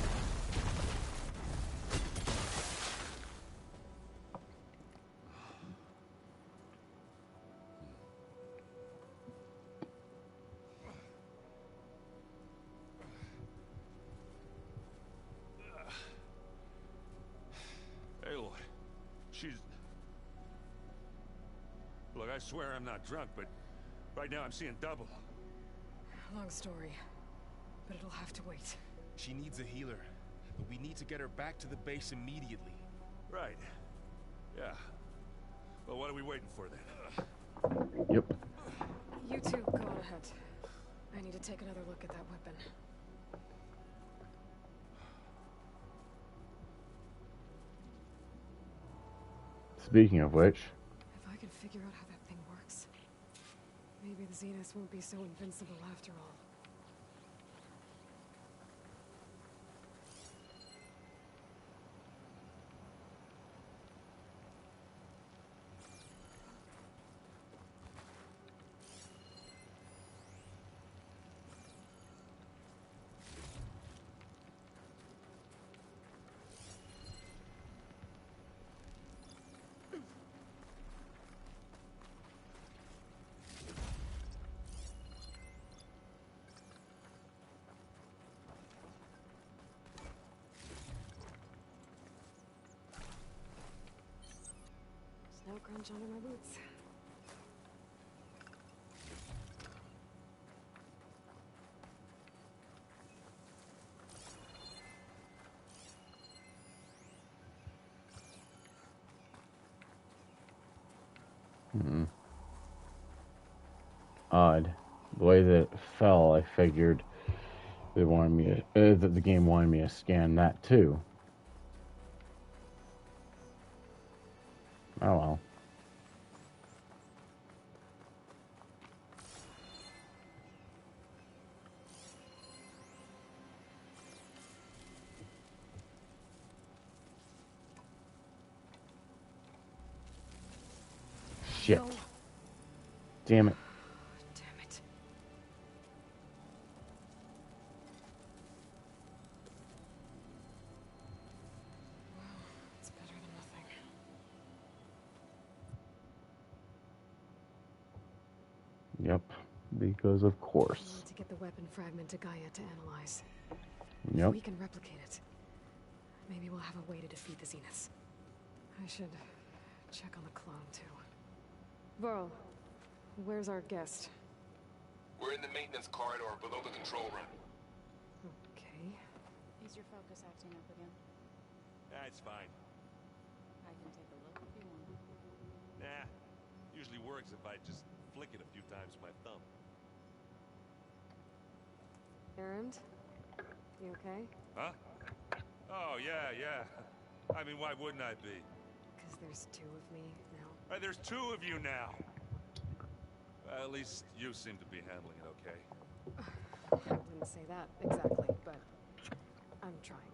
Aloy, she's... Look, I swear I'm not drunk, but right now I'm seeing double.
Long story, but it'll have to wait.
She needs a healer, but we need to get her back to the base immediately.
Right. Yeah. Well, what are we waiting for then?
Yep.
You two go on ahead. I need to take another look at that weapon.
Speaking of which,
If I can figure out how that thing works, maybe the Zeniths won't be so invincible after all. Snow crunch under my boots.
Odd. The way that it fell, I figured they wanted me to, that the game wanted me to scan that too. Oh well. Shit.
No.
Damn it.
Damn it. Well, it's better than nothing.
Yep. Because of
I
course.
need to get the weapon fragment to Gaia to analyze.
Yep.
If we can replicate it, maybe we'll have a way to defeat the Zeniths. I should check on the clone too. Varl, where's our guest?
We're in the maintenance corridor below the control room.
Okay.
Is your focus acting up again?
That's fine.
I can take a look if you want.
Nah. Usually works if I just flick it a few times with my thumb.
Errand? You okay?
Huh? Oh, yeah. I mean, why wouldn't I be?
Because there's two of me now.
Right, there's two of you now. At least you seem to be handling it okay.
I wouldn't say that exactly, but I'm trying.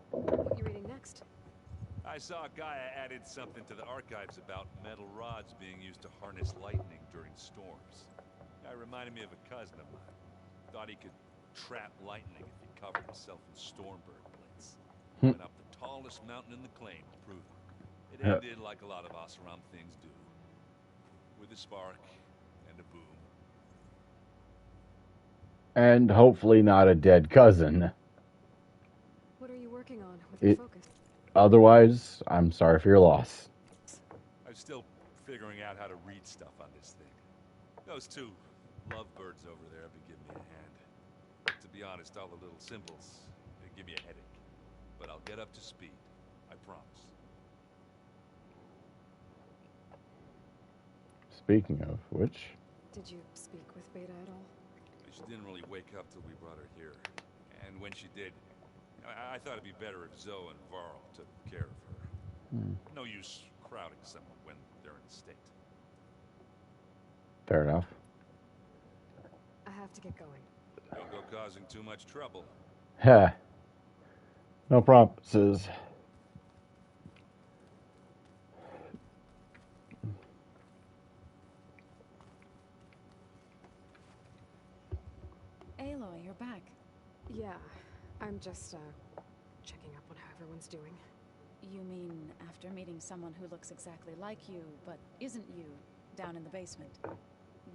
What are you reading next?
I saw Gaia added something to the archives about metal rods being used to harness lightning during storms. Guy reminded me of a cousin of mine. Thought he could trap lightning if he covered himself in stormbird blitz. Went up the tallest mountain in the claim to prove it. It ended like a lot of Oseram things do. With a spark and a boom.
And hopefully not a dead cousin.
What are you working on with your focus?
Otherwise, I'm sorry for your loss.
I'm still figuring out how to read stuff on this thing. Those two lovebirds over there have been giving me a hand. To be honest, all the little symbols, they give me a headache. But I'll get up to speed. I promise.
Speaking of which...
Did you speak with Beta at all?
She didn't really wake up till we brought her here. And when she did, I thought it'd be better if Zoe and Varl took care of her. No use crowding someone when they're in a state.
Fair enough.
I have to get going.
Don't go causing too much trouble.
Heh. No promises.
Aloy, you're back.
Yeah, I'm just, checking up on how everyone's doing.
You mean after meeting someone who looks exactly like you, but isn't you, down in the basement?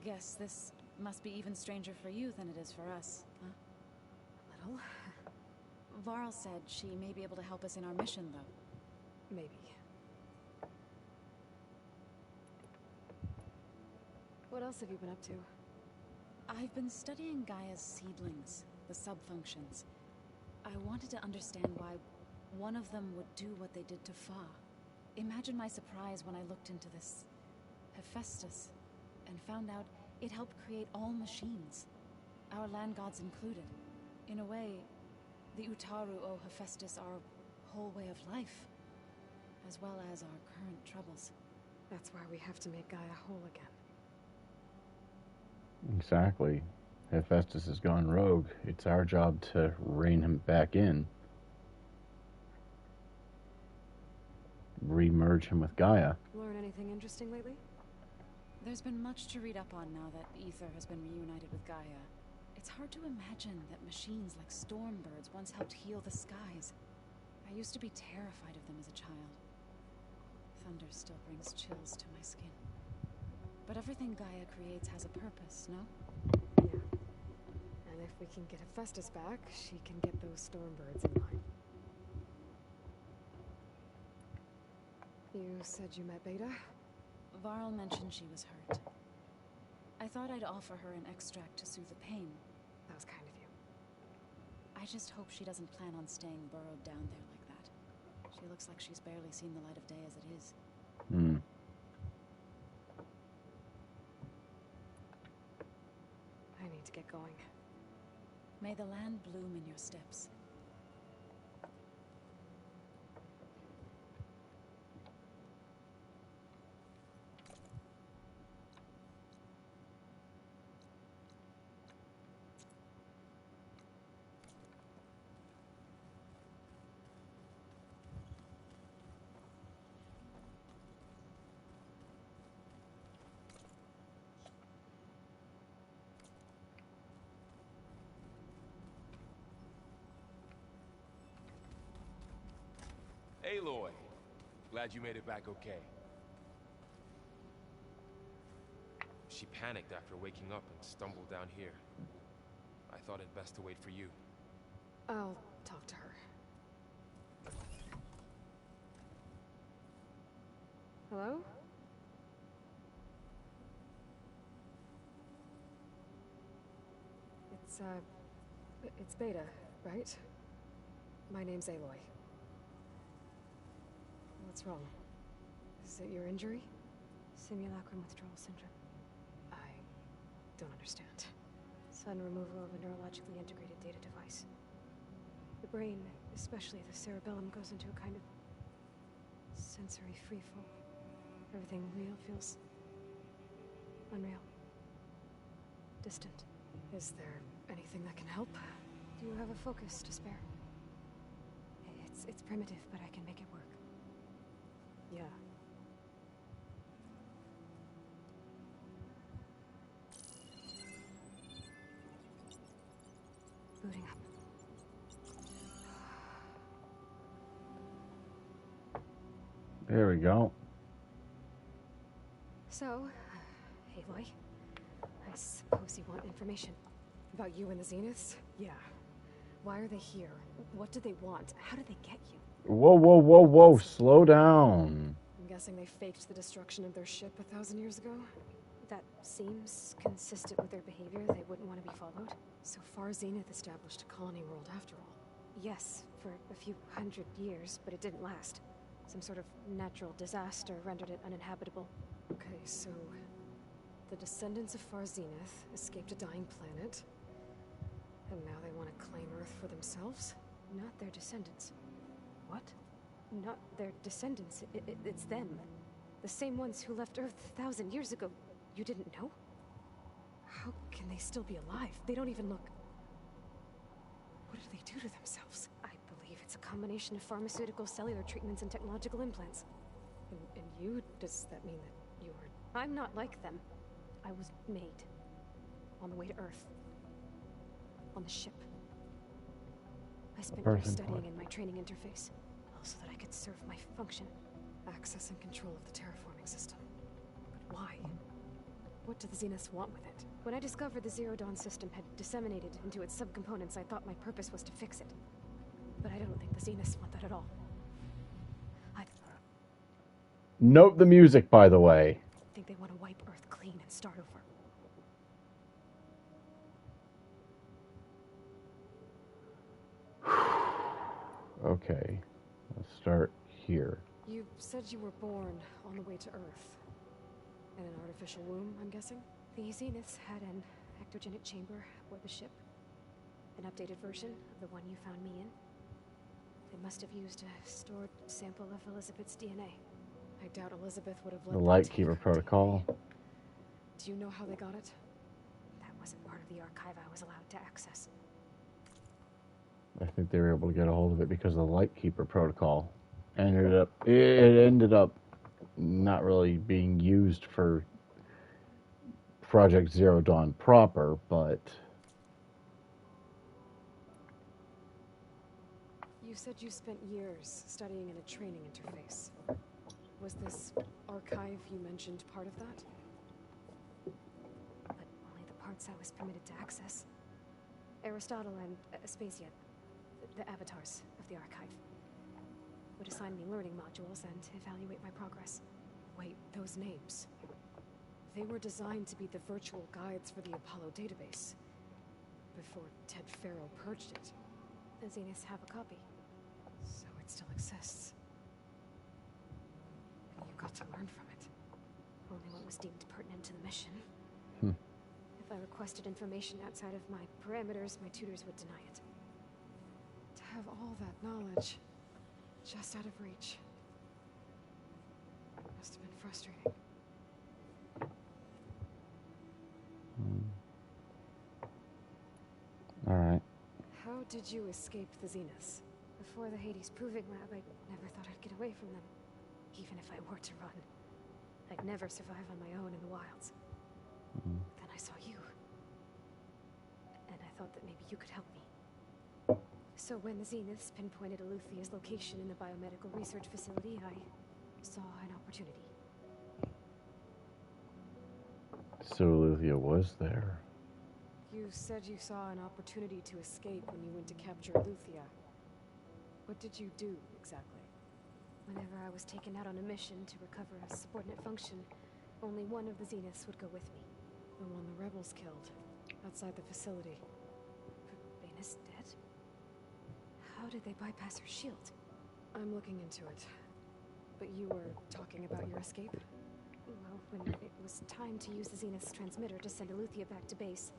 Guess this must be even stranger for you than it is for us, huh?
Little.
Varl said she may be able to help us in our mission, though.
Maybe. What else have you been up to?
I've been studying Gaia's seedlings, the subfunctions. I wanted to understand why one of them would do what they did to Fa. Imagine my surprise when I looked into this Hephaestus and found out it helped create all machines, our land gods included. In a way, the Utaru owe Hephaestus our whole way of life, as well as our current troubles.
That's why we have to make Gaia whole again.
Exactly. Hephaestus has gone rogue. It's our job to rein him back in. Remerge him with Gaia.
Learn anything interesting lately?
There's been much to read up on now that Ether has been reunited with Gaia. It's hard to imagine that machines like Stormbirds once helped heal the skies. I used to be terrified of them as a child. Thunder still brings chills to my skin. But everything Gaia creates has a purpose, no?
Yeah. And if we can get Hephaestus back, she can get those Stormbirds in line. You said you met Beta?
Varl mentioned she was hurt. I thought I'd offer her an extract to soothe the pain.
That was kind of you.
I just hope she doesn't plan on staying burrowed down there like that. She looks like she's barely seen the light of day as it is.
I need to get going.
May the land bloom in your steps.
Aloy, glad you made it back okay. She panicked after waking up and stumbled down here. I thought it best to wait for you.
I'll talk to her. Hello? It's Beta, right? My name's Aloy. What's wrong? Is it your injury?
Simulacrum withdrawal syndrome.
I don't understand.
Sudden removal of a neurologically integrated data device. The brain, especially the cerebellum, goes into a kind of sensory freefall. Everything real feels unreal. Distant.
Is there anything that can help?
Do you have a focus to spare? It's primitive, but I can make it work.
Yeah.
Booting up.
There we go.
So, Aloy, I suppose you want information.
About you and the Zeniths? Yeah. Why are they here? What do they want? How did they get you?
Whoa, whoa, whoa, whoa, slow down.
I'm guessing they faked the destruction of their ship 1,000 years ago?
That seems consistent with their behavior. They wouldn't want to be followed.
So far, Zenith established a colony world after all.
Yes, for a few hundred years, but it didn't last. Some sort of natural disaster rendered it uninhabitable.
Okay, so the descendants of Far Zenith escaped a dying planet, and now they want to claim Earth for themselves?
Not their descendants.
What?
Not their descendants. It's them. The same ones who left Earth 1,000 years ago. You didn't know?
How can they still be alive? They don't even look... What did they do to themselves?
I believe it's a combination of pharmaceutical, cellular treatments, and technological implants.
And you? Does that mean that you were...
I'm not like them. I was made. On the way to Earth. On the ship. I spent years studying in my training interface, so that I could serve my function.
Access and control of the terraforming system. But why? What do the Zeniths want with it?
When I discovered the Zero Dawn system had disseminated into its subcomponents, I thought my purpose was to fix it. But I don't think the Zeniths want that at all.
Note the music, by the way.
I think they want to wipe Earth clean and start over.
Okay. start here.
You said you were born on the way to Earth. In an artificial womb, I'm guessing?
The Zeniths had an ectogenic chamber aboard the ship. An updated version of the one you found me in. They must have used a stored sample of Elizabeth's DNA.
I doubt Elizabeth would have let
The
them
Lightkeeper
take her
Protocol.
DNA. Do you know how they got it?
That wasn't part of the archive I was allowed to access.
I think they were able to get a hold of it because of the Lightkeeper Protocol. It ended up not really being used for Project Zero Dawn proper, but
You said you spent years studying in a training interface. Was this archive you mentioned part of that?
But only the parts I was permitted to access. Aristotle and Aspasia, the avatars of the archive, would assign me learning modules and evaluate my progress.
Wait, those names. They were designed to be the virtual guides for the Apollo database. Before Ted Farrow purged it.
The Zeniths have a copy.
So it still exists. And you got to learn from it.
Only what was deemed pertinent to the mission.
Hmm.
If I requested information outside of my parameters, my tutors would deny it.
To have all that knowledge just out of reach. Must have been frustrating.
Alright.
How did you escape the Zeniths?
Before the Hades Proving Lab, I never thought I'd get away from them. Even if I were to run. I'd never survive on my own in the wilds. Then I saw you. And I thought that maybe you could help me. So when the Zeniths pinpointed Eluthia's location in the biomedical research facility, I saw an opportunity.
So Luthia was there.
You said you saw an opportunity to escape when you went to capture Luthia. What did you do, exactly?
Whenever I was taken out on a mission to recover a subordinate function, only one of the Zeniths would go with me.
The one the rebels killed, outside the facility.
Baina's dead? How did they bypass her shield?
I'm looking into it. But you were talking about your escape?
Well, when it was time to use the Zenith's transmitter to send Eleuthia back to base,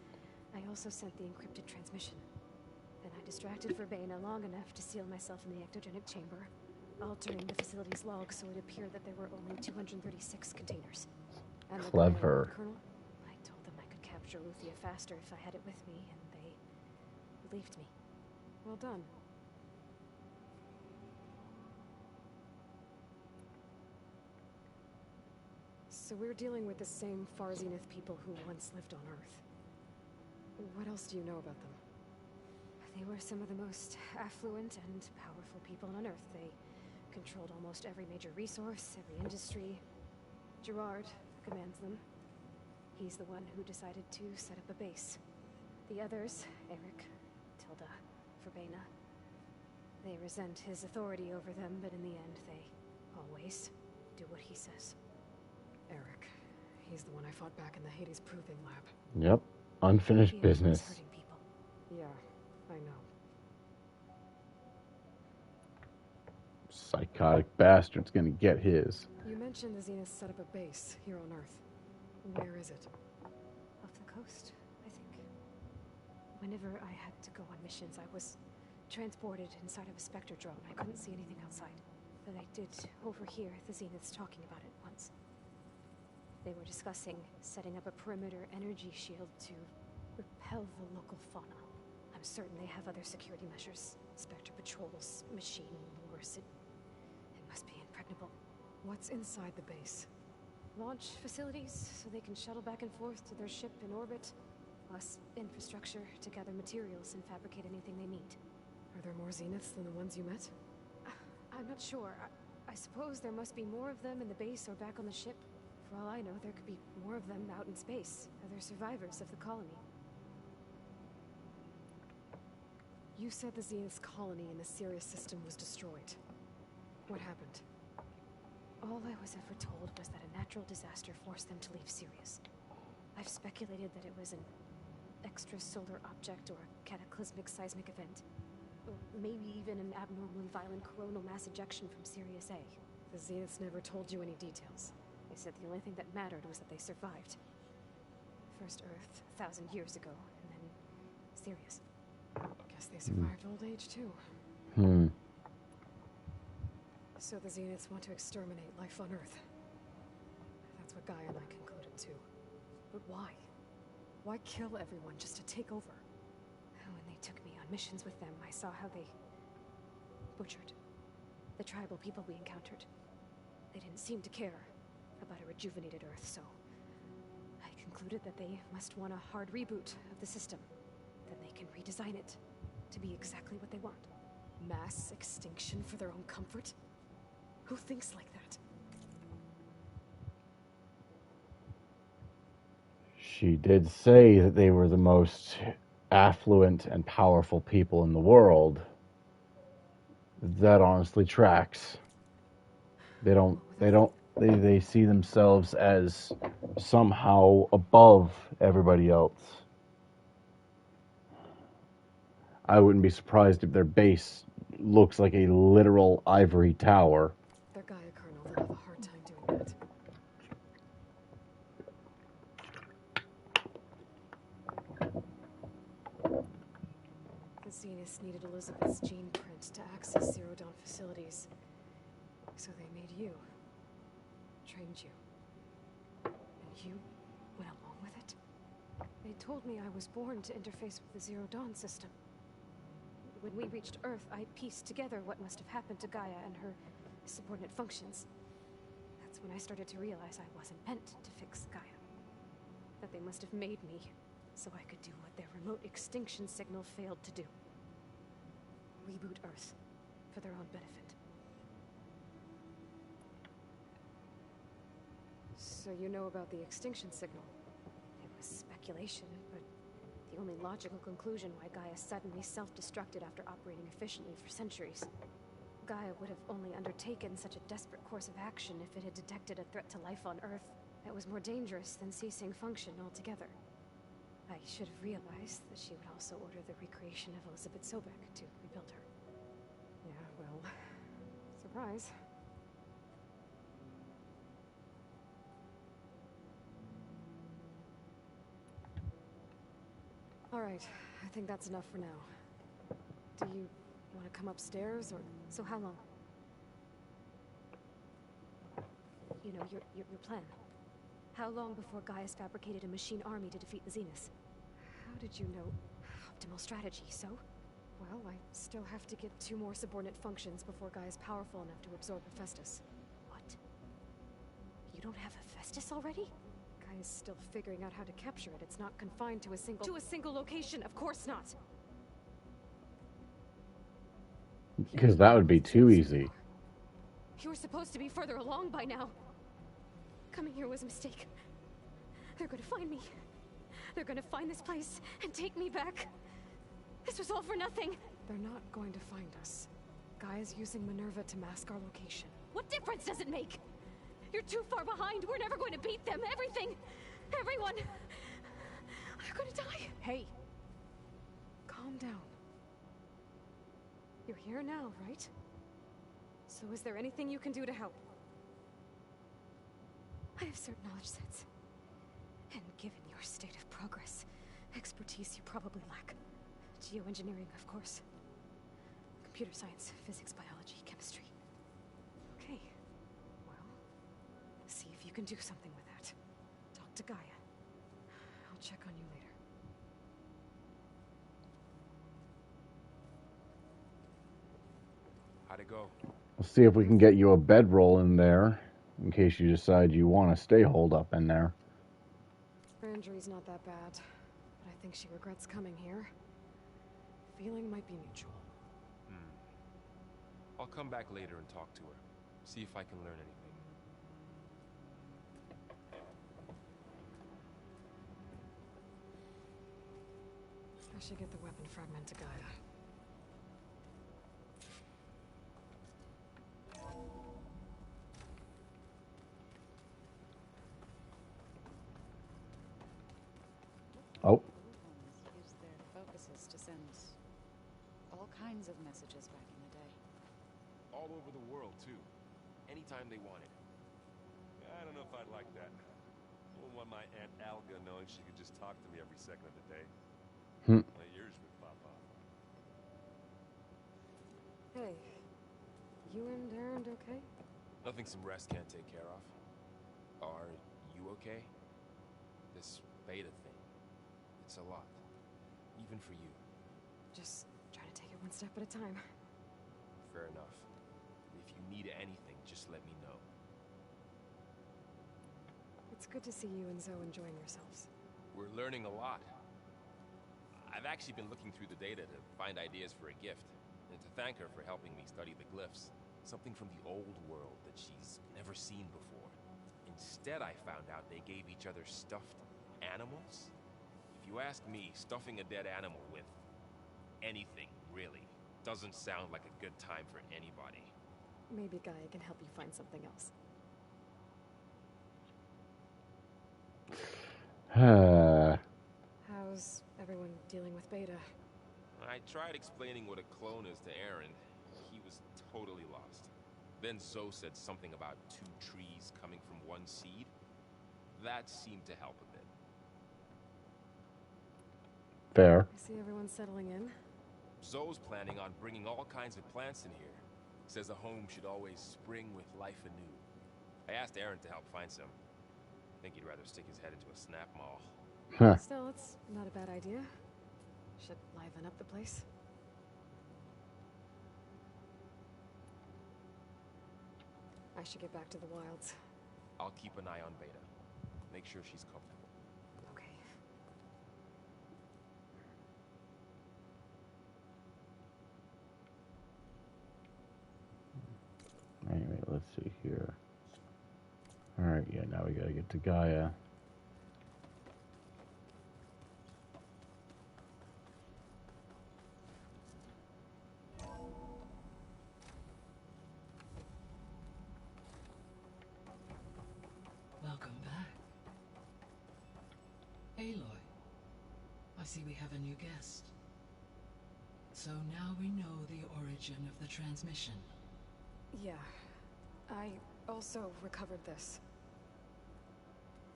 I also sent the encrypted transmission. Then I distracted Verbena long enough to seal myself in the ectogenic chamber, altering the facility's log so it appeared that there were only 236 containers.
And
Clever.
Colonel?
I told them I could capture Eleuthia faster if I had it with me, and they believed me.
Well done. So we're dealing with the same Far Zenith people who once lived on Earth. What else do you know about them?
They were some of the most affluent and powerful people on Earth. They controlled almost every major resource, every industry. Gerard commands them. He's the one who decided to set up a base. The others, Eric, Tilda, Verbena, they resent his authority over them, but in the end, they always do what he says.
Eric. He's the one I fought back in the Hades Proving Lab.
Yep. Unfinished business.
Hurting people.
Yeah, I know.
Psychotic bastard's gonna get his.
You mentioned the Zenith set up a base here on Earth. Where is it?
Off the coast, I think. Whenever I had to go on missions, I was transported inside of a Spectre drone. I couldn't see anything outside. But I did overhear the Zeniths talking about it once. They were discussing setting up a perimeter energy shield to repel the local fauna. I'm certain they have other security measures. Spectre patrols, machine lures. It must be impregnable.
What's inside the base?
Launch facilities, so they can shuttle back and forth to their ship in orbit. Plus infrastructure to gather materials and fabricate anything they need.
Are there more Zeniths than the ones you met?
I'm not sure. I suppose there must be more of them in the base or back on the ship. For all I know, there could be more of them out in space. Other survivors of the colony.
You said the Zenith's colony in the Sirius system was destroyed. What happened?
All I was ever told was that a natural disaster forced them to leave Sirius. I've speculated that it was an extrasolar object or a cataclysmic seismic event.
Or maybe even an abnormally violent coronal mass ejection from Sirius A. The Zeniths never told you any details. They said the only thing that mattered was that they survived. First Earth, 1,000 years ago, and then Sirius. Guess they survived old age, too. So the Zeniths want to exterminate life on Earth. That's what Gaia and I concluded, too. But why? Why kill everyone just to take over? When they took me on missions with them, I saw how they butchered the tribal people we encountered. They didn't seem to care about a rejuvenated Earth, so I concluded that they must want a hard reboot of the system. Then they can redesign it to be exactly what they want. Mass extinction for their own comfort? Who thinks like that?
She did say that they were the most affluent and powerful people in the world. That honestly tracks. They see themselves as somehow above everybody else. I wouldn't be surprised if their base looks like a literal ivory tower.
Their Gaia Colonel will have a hard time doing that. The Zeniths needed Elizabeth's gene print to access S0E10 facilities. So they made you. Trained you. And you went along with it? They told me I was born to interface with the S0E10 system. When we reached Earth, I pieced together what must have happened to Gaia and her subordinate functions. That's when I started to realize I wasn't meant to fix Gaia. That they must have made me so I could do what their remote extinction signal failed to do. Reboot Earth for their own benefit. So you know about the extinction signal? It was speculation, but the only logical conclusion why Gaia suddenly self-destructed after operating efficiently for centuries. Gaia would have only undertaken such a desperate course of action if it had detected a threat to life on Earth that was more dangerous than ceasing function altogether. I should have realized that she would also order the recreation of Elizabeth Sobek to rebuild her. Yeah, well, surprise. All right, I think that's enough for now. Do you want to come upstairs, or so how long? You know, your plan. How long before Gaia's fabricated a machine army to defeat the Zeniths? How did you know? Optimal strategy, so? Well, I still have to get 2 more subordinate functions before Gaia's powerful enough to absorb Hephaestus. What? You don't have Hephaestus already? Gaia's still figuring out how to capture it. It's not confined to a single location, of course not!
Because that would be too easy.
You were supposed to be further along by now. Coming here was a mistake. They're gonna find me. They're gonna find this place and take me back. This was all for nothing. They're not going to find us. Gaia's using Minerva to mask our location. What difference does it make? You're too far behind. We're never going to beat them. Everything. Everyone. They're gonna die. Hey. Calm down. You're here now, right? So is there anything you can do to help? I have certain knowledge sets. And given your state of progress, expertise you probably lack. Geoengineering, of course. Computer science, physics, biology, chemistry. Okay. Well, see if you can do something with that. Talk to Gaia. I'll check on you later.
How'd it go?
We'll see if we can get you a bedroll in there, in case you decide you want to stay holed up in there.
Her injury's not that bad, but I think she regrets coming here. Feeling might be mutual.
I'll come back later and talk to her. See if I can learn anything.
I should get the weapon fragment to Gaia.
Oh.
Use their focuses to send all kinds of messages back in the day.
All over the world, too. Anytime they wanted.
I don't know if I'd like that. I wouldn't want my Aunt Alga knowing she could just talk to me every second of the day. My ears would pop off.
Hey, you and Aaron okay?
Nothing some rest can't take care of. Are you okay? This beta thing. It's a lot. Even for you.
Just trying to take it one step at a time.
Fair enough. If you need anything, just let me know.
It's good to see you and Zoe enjoying yourselves.
We're learning a lot. I've actually been looking through the data to find ideas for a gift, and to thank her for helping me study the glyphs. Something from the old world that she's never seen before. Instead, I found out they gave each other stuffed animals. If you ask me, stuffing a dead animal with anything, really, doesn't sound like a good time for anybody.
Maybe Gaia can help you find something else. How's everyone dealing with Beta?
I tried explaining what a clone is to Aaron. He was totally lost. Then Zoe said something about 2 trees coming from 1 seed. That seemed to help a bit.
Fair.
I see everyone settling in.
Zoe's planning on bringing all kinds of plants in here. Says a home should always spring with life anew. I asked Aaron to help find some. I think he'd rather stick his head into a snap mall.
Huh.
Still, it's not a bad idea. Should liven up the place. I should get back to the wilds.
I'll keep an eye on Beta. Make sure she's comfortable.
Okay.
Anyway, let's see here. Alright, yeah, now we gotta get to Gaia.
Welcome back. Aloy, I see we have a new guest. So now we know the origin of the transmission.
Yeah. I also recovered this.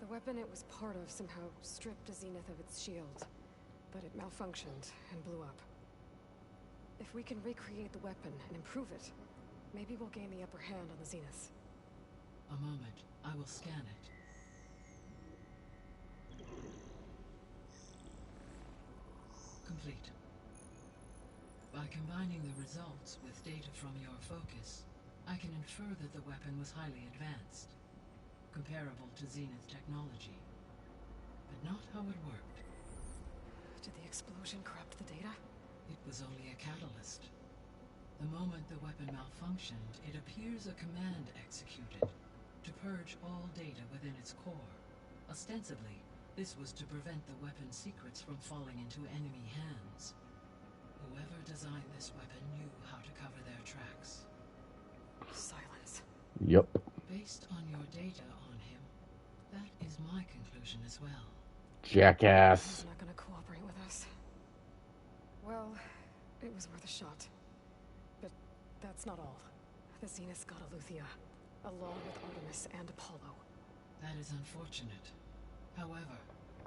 The weapon it was part of somehow stripped Zenith of its shield, but it malfunctioned and blew up. If we can recreate the weapon and improve it, maybe we'll gain the upper hand on the Zeniths.
A moment, I will scan it. Complete. By combining the results with data from your focus, I can infer that the weapon was highly advanced, comparable to Zenith technology, but not how it worked.
Did the explosion corrupt the data?
It was only a catalyst. The moment the weapon malfunctioned, it appears a command executed to purge all data within its core. Ostensibly, this was to prevent the weapon's secrets from falling into enemy hands. Whoever designed this weapon knew how to cover their tracks.
Silence.
Yep.
Based on your data on him, that is my conclusion as well.
Jackass.
He's not gonna cooperate with us. Well, it was worth a shot. But that's not all. The Zeniths got Eleuthia, along with Artemis and Apollo.
That is unfortunate. However,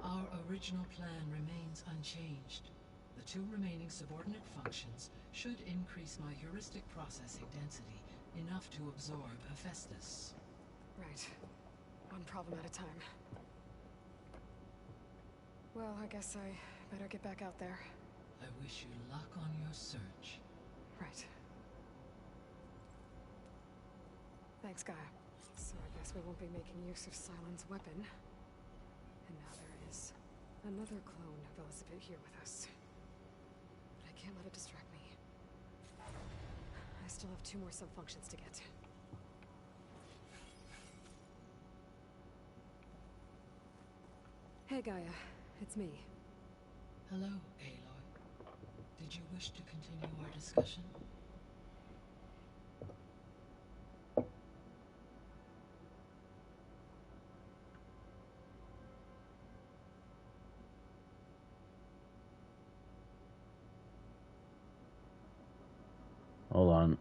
our original plan remains unchanged. The 2 remaining subordinate functions should increase my heuristic processing density enough to absorb Hephaestus.
Right. One problem at a time. Well, I guess I better get back out there.
I wish you luck on your search.
Right. Thanks, Gaia. So I guess we won't be making use of Cylon's weapon. And now there is another clone of Elizabeth here with us. But I can't let it distract me. I still have 2 more sub-functions to get. Hey, Gaia. It's me.
Hello, Aloy. Did you wish to continue our discussion?
Hold on.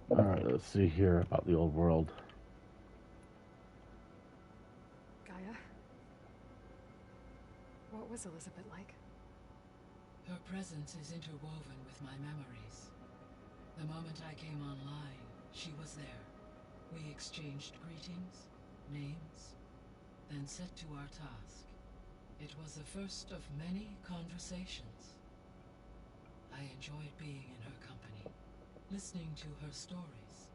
Alright, let's see here about the old world.
Gaia? What was Elizabeth like?
Her presence is interwoven with my memories. The moment I came online, she was there. We exchanged greetings, names, then set to our task. It was the first of many conversations. I enjoyed being in her company, listening to her stories.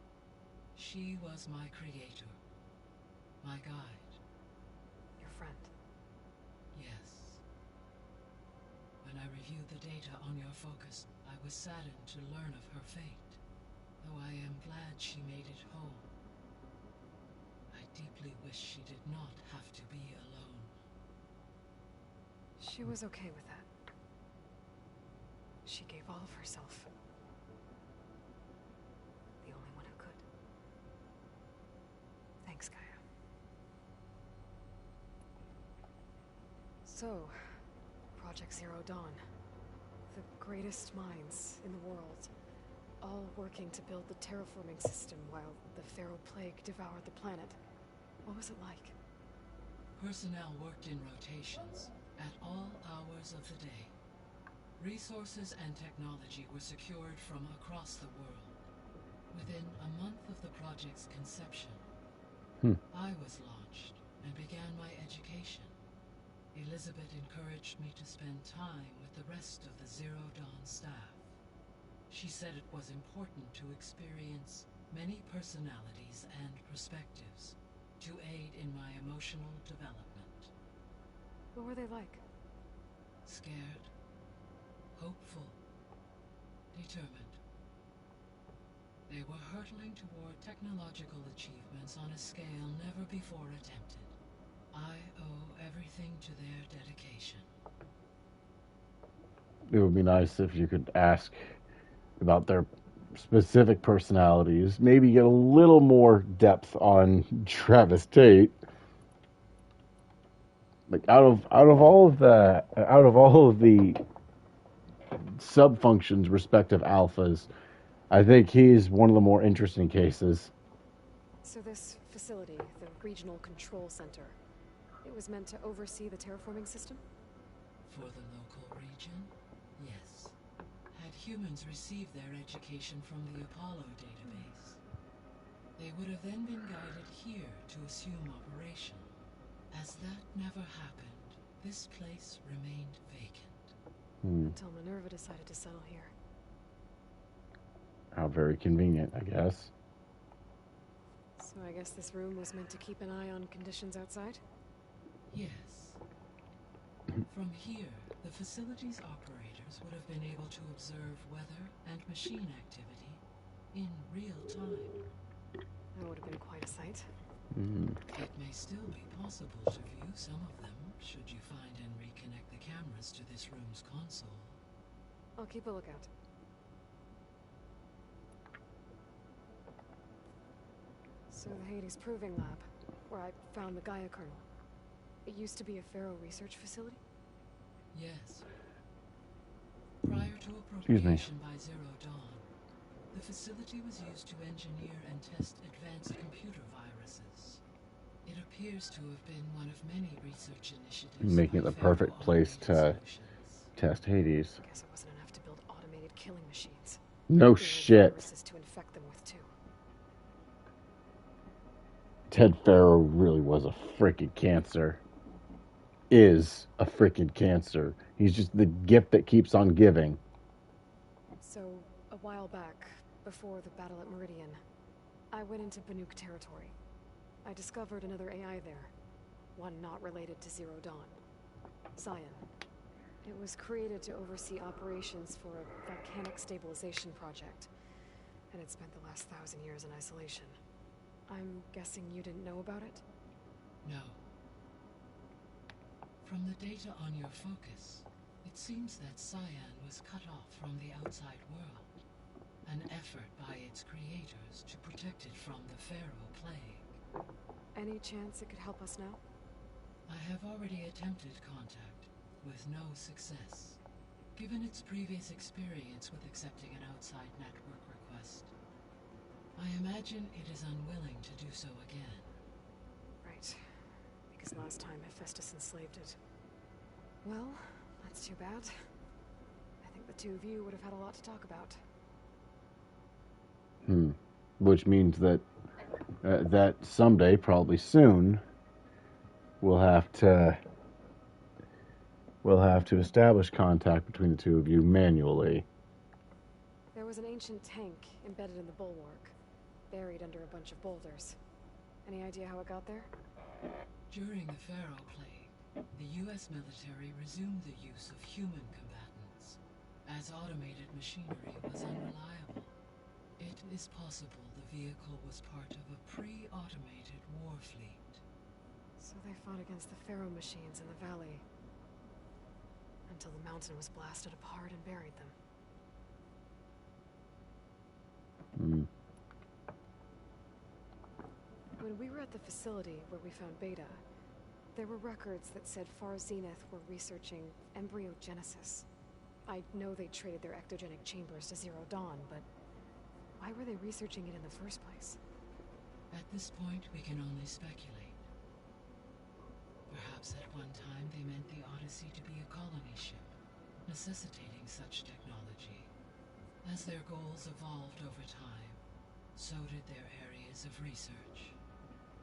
She was my creator, my guide.
Your friend?
Yes. When I reviewed the data on your focus, I was saddened to learn of her fate, though I am glad she made it home. I deeply wish she did not have to be alone.
She was okay with that. She gave all of herself. The only one who could. Thanks, Gaia. So, Project Zero Dawn. The greatest minds in the world. All working to build the terraforming system while the Pharaoh Plague devoured the planet. What was it like?
Personnel worked in rotations, at all hours of the day. Resources and technology were secured from across the world. Within a month of the project's conception, I was launched and began my education. Elizabeth encouraged me to spend time with the rest of the Zero Dawn staff. She said it was important to experience many personalities and perspectives to aid in my emotional development.
What were they like?
Scared, hopeful, determined. They were hurtling toward technological achievements on a scale never before attempted. I owe everything to their dedication.
It would be nice if you could ask about their specific personalities, maybe get a little more depth on Travis Tate. Like out of all of the sub functions respective alphas, I think he's one of the more interesting cases.
So this facility, the Regional Control Center, it was meant to oversee the terraforming system?
For the local region, yes. Had humans received their education from the Apollo database, they would have then been guided here to assume operation. As that never happened, this place remained vacant.
Until Minerva decided to settle here.
How very convenient, I guess.
So I guess this room was meant to keep an eye on conditions outside?
Yes. From here, the facility's operators would have been able to observe weather and machine activity in real time.
That would have been quite a sight.
It may still be possible to view some of them, should you find and reconnect the cameras to this room's console.
I'll keep a lookout. So the Hades Proving Lab, where I found the Gaia kernel. It used to be a Pharaoh research facility?
Yes. Prior to appropriation by Zero Dawn, the facility was used to engineer and test advanced computer viruses. It appears to have been one of many research initiatives.
Making it the perfect place to test Hades.
I guess it wasn't enough to build automated killing machines.
No shit.
Viruses to infect them with too.
Ted Pharaoh really was a freaking cancer. Is a freaking cancer. He's just the gift that keeps on giving.
So, a while back, before the battle at Meridian, I went into Banuk territory. I discovered another AI there. One not related to Zero Dawn. Zion. It was created to oversee operations for a volcanic stabilization project. and had spent the last 1,000 years in isolation. I'm guessing you didn't know about it?
No. From the data on your focus, it seems that Cyan was cut off from the outside world. An effort by its creators to protect it from the Pharaoh plague.
Any chance it could help us now?
I have already attempted contact, with no success. Given its previous experience with accepting an outside network request, I imagine it is unwilling to do so again.
Right. Because last time Hephaestus enslaved it. Well, that's too bad. I think the two of you would have had a lot to talk about.
Which means that that someday, probably soon, we'll have to establish contact between the two of you manually.
There was an ancient tank embedded in the bulwark, buried under a bunch of boulders. Any idea how it got there?
During the Pharaoh plague, the U.S. military resumed the use of human combatants, as automated machinery was unreliable. It is possible the vehicle was part of a pre-automated war fleet.
So they fought against the Pharaoh machines in the valley, until the mountain was blasted apart and buried them. When we were at the facility where we found Beta, there were records that said Far Zenith were researching embryogenesis. I know they traded their ectogenic chambers to Zero Dawn, but why were they researching it in the first place?
At this point, we can only speculate. Perhaps at one time they meant the Odyssey to be a colony ship, necessitating such technology. As their goals evolved over time, so did their areas of research.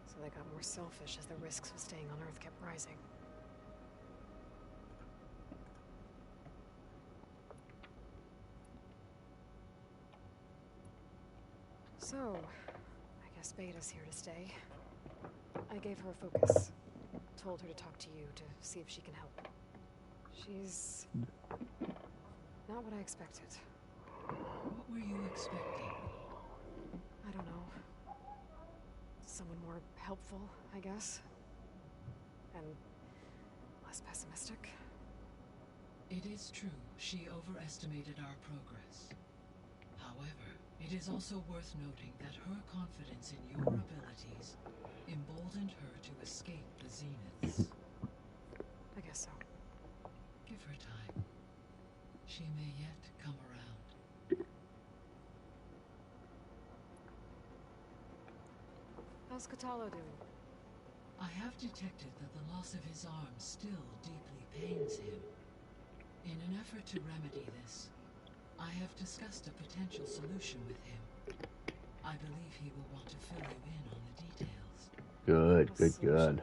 So they got more selfish as the risks of staying on Earth kept rising. So, I guess Beta's here to stay. I gave her a focus. Told her to talk to you to see if she can help. She's not what I expected.
What were you expecting?
I don't know. Someone more helpful, I guess. And less pessimistic.
It is true, she overestimated our progress. However, it is also worth noting that her confidence in your abilities emboldened her to escape the Zeniths.
I guess so.
Give her time. She may yet come around.
How's Katalo doing?
I have detected that the loss of his arm still deeply pains him. In an effort to remedy this, I have discussed a potential solution with him. I believe he will want to fill you in on the details.
Good.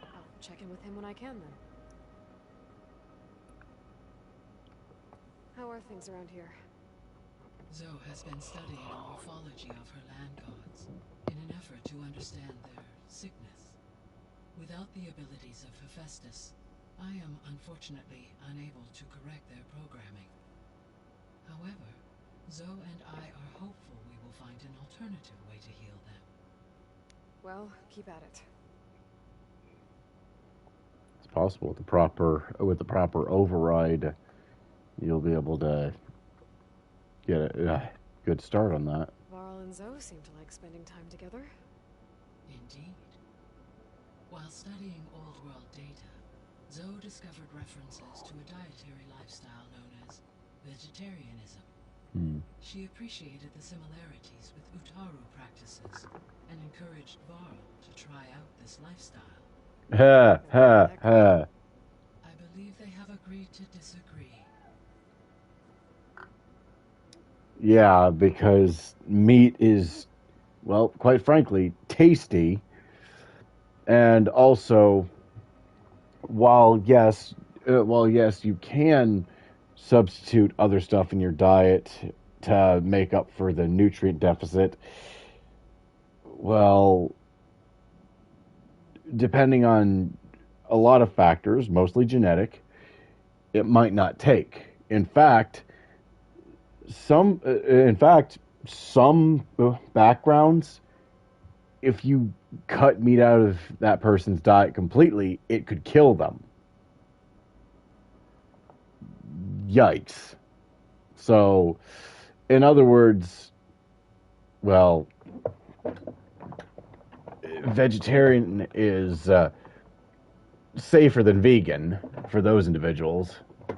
I'll check in with him when I can, then. How are things around here?
Zoe has been studying the morphology of her land gods in an effort to understand their sickness. Without the abilities of Hephaestus, I am unfortunately unable to correct their programming. However, Zoe and I are hopeful we will find an alternative way to heal them.
Well, keep at it.
It's possible with the proper override, you'll be able to get a good start on that.
Varl and Zoe seem to like spending time together.
Indeed. While studying old world data, Zoe discovered references to a dietary lifestyle known as vegetarianism. She appreciated the similarities with Utaru practices and encouraged Varl to try out this lifestyle. I believe they have agreed to disagree.
Yeah, because meat is, well, quite frankly, tasty. And also, while yes, you can substitute other stuff in your diet to make up for the nutrient deficit. Well, depending on a lot of factors, mostly genetic, it might not take. In fact, some backgrounds, if you cut meat out of that person's diet completely, it could kill them. Yikes. So, in other words, well, vegetarian is safer than vegan for those individuals. It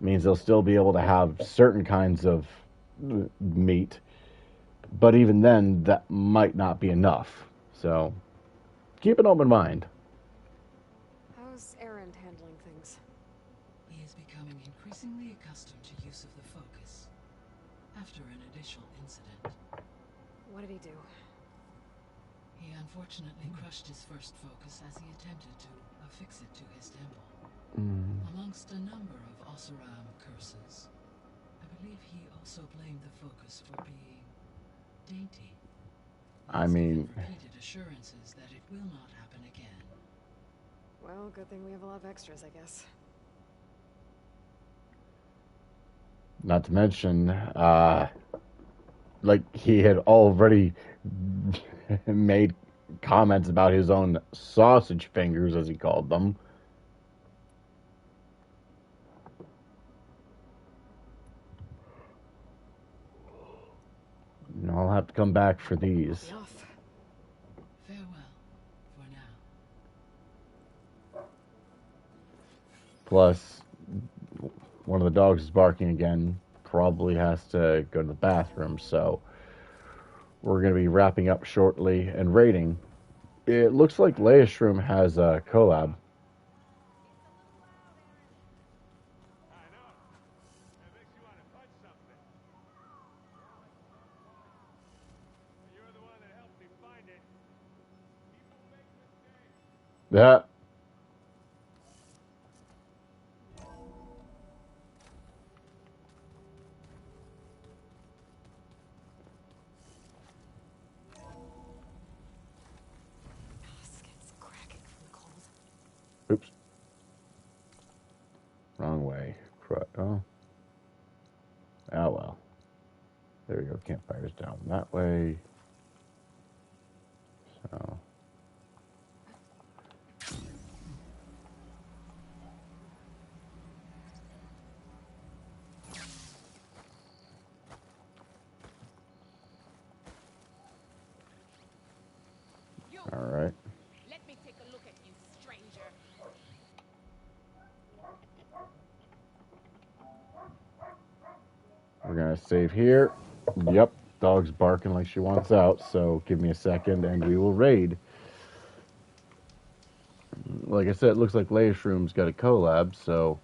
means they'll still be able to have certain kinds of meat, but even then, that might not be enough. So, keep an open mind.
How's Erend handling things?
He is becoming increasingly accustomed to use of the focus after an initial incident.
What did he do?
He unfortunately crushed his first focus as he attempted to affix it to his temple. Amongst a number of Oseram curses, I believe he also blamed the focus for being dainty.
I mean,
Repeated assurances that it will not happen again.
Well, good thing we have a lot of extras, I guess.
not to mention, like he had already made comments about his own sausage fingers, as he called them. And I'll have to come back for these.
Farewell for now.
Plus, one of the dogs is barking again. Probably has to go to the bathroom, so we're going to be wrapping up shortly and rating. It looks like Leishroom has a collab. Yeah.
Skin's cracking from the cold.
Oops. Wrong way. Oh. Oh well. There we go. Campfire's down that way. So. All right.
Let me take a look at you, stranger.
We're gonna save here. Yep, dog's barking like she wants out, so give me a second and we will raid. Like I said, it looks like Leishroom's got a collab, so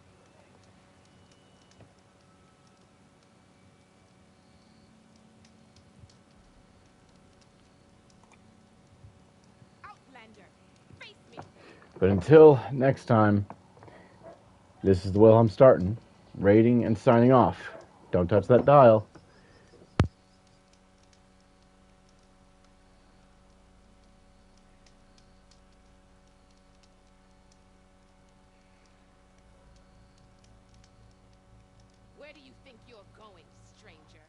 Outlander, face me.
but until next time, this is the Will I'm starting, raiding and signing off. Don't touch that dial.
Where do you think you're going, stranger?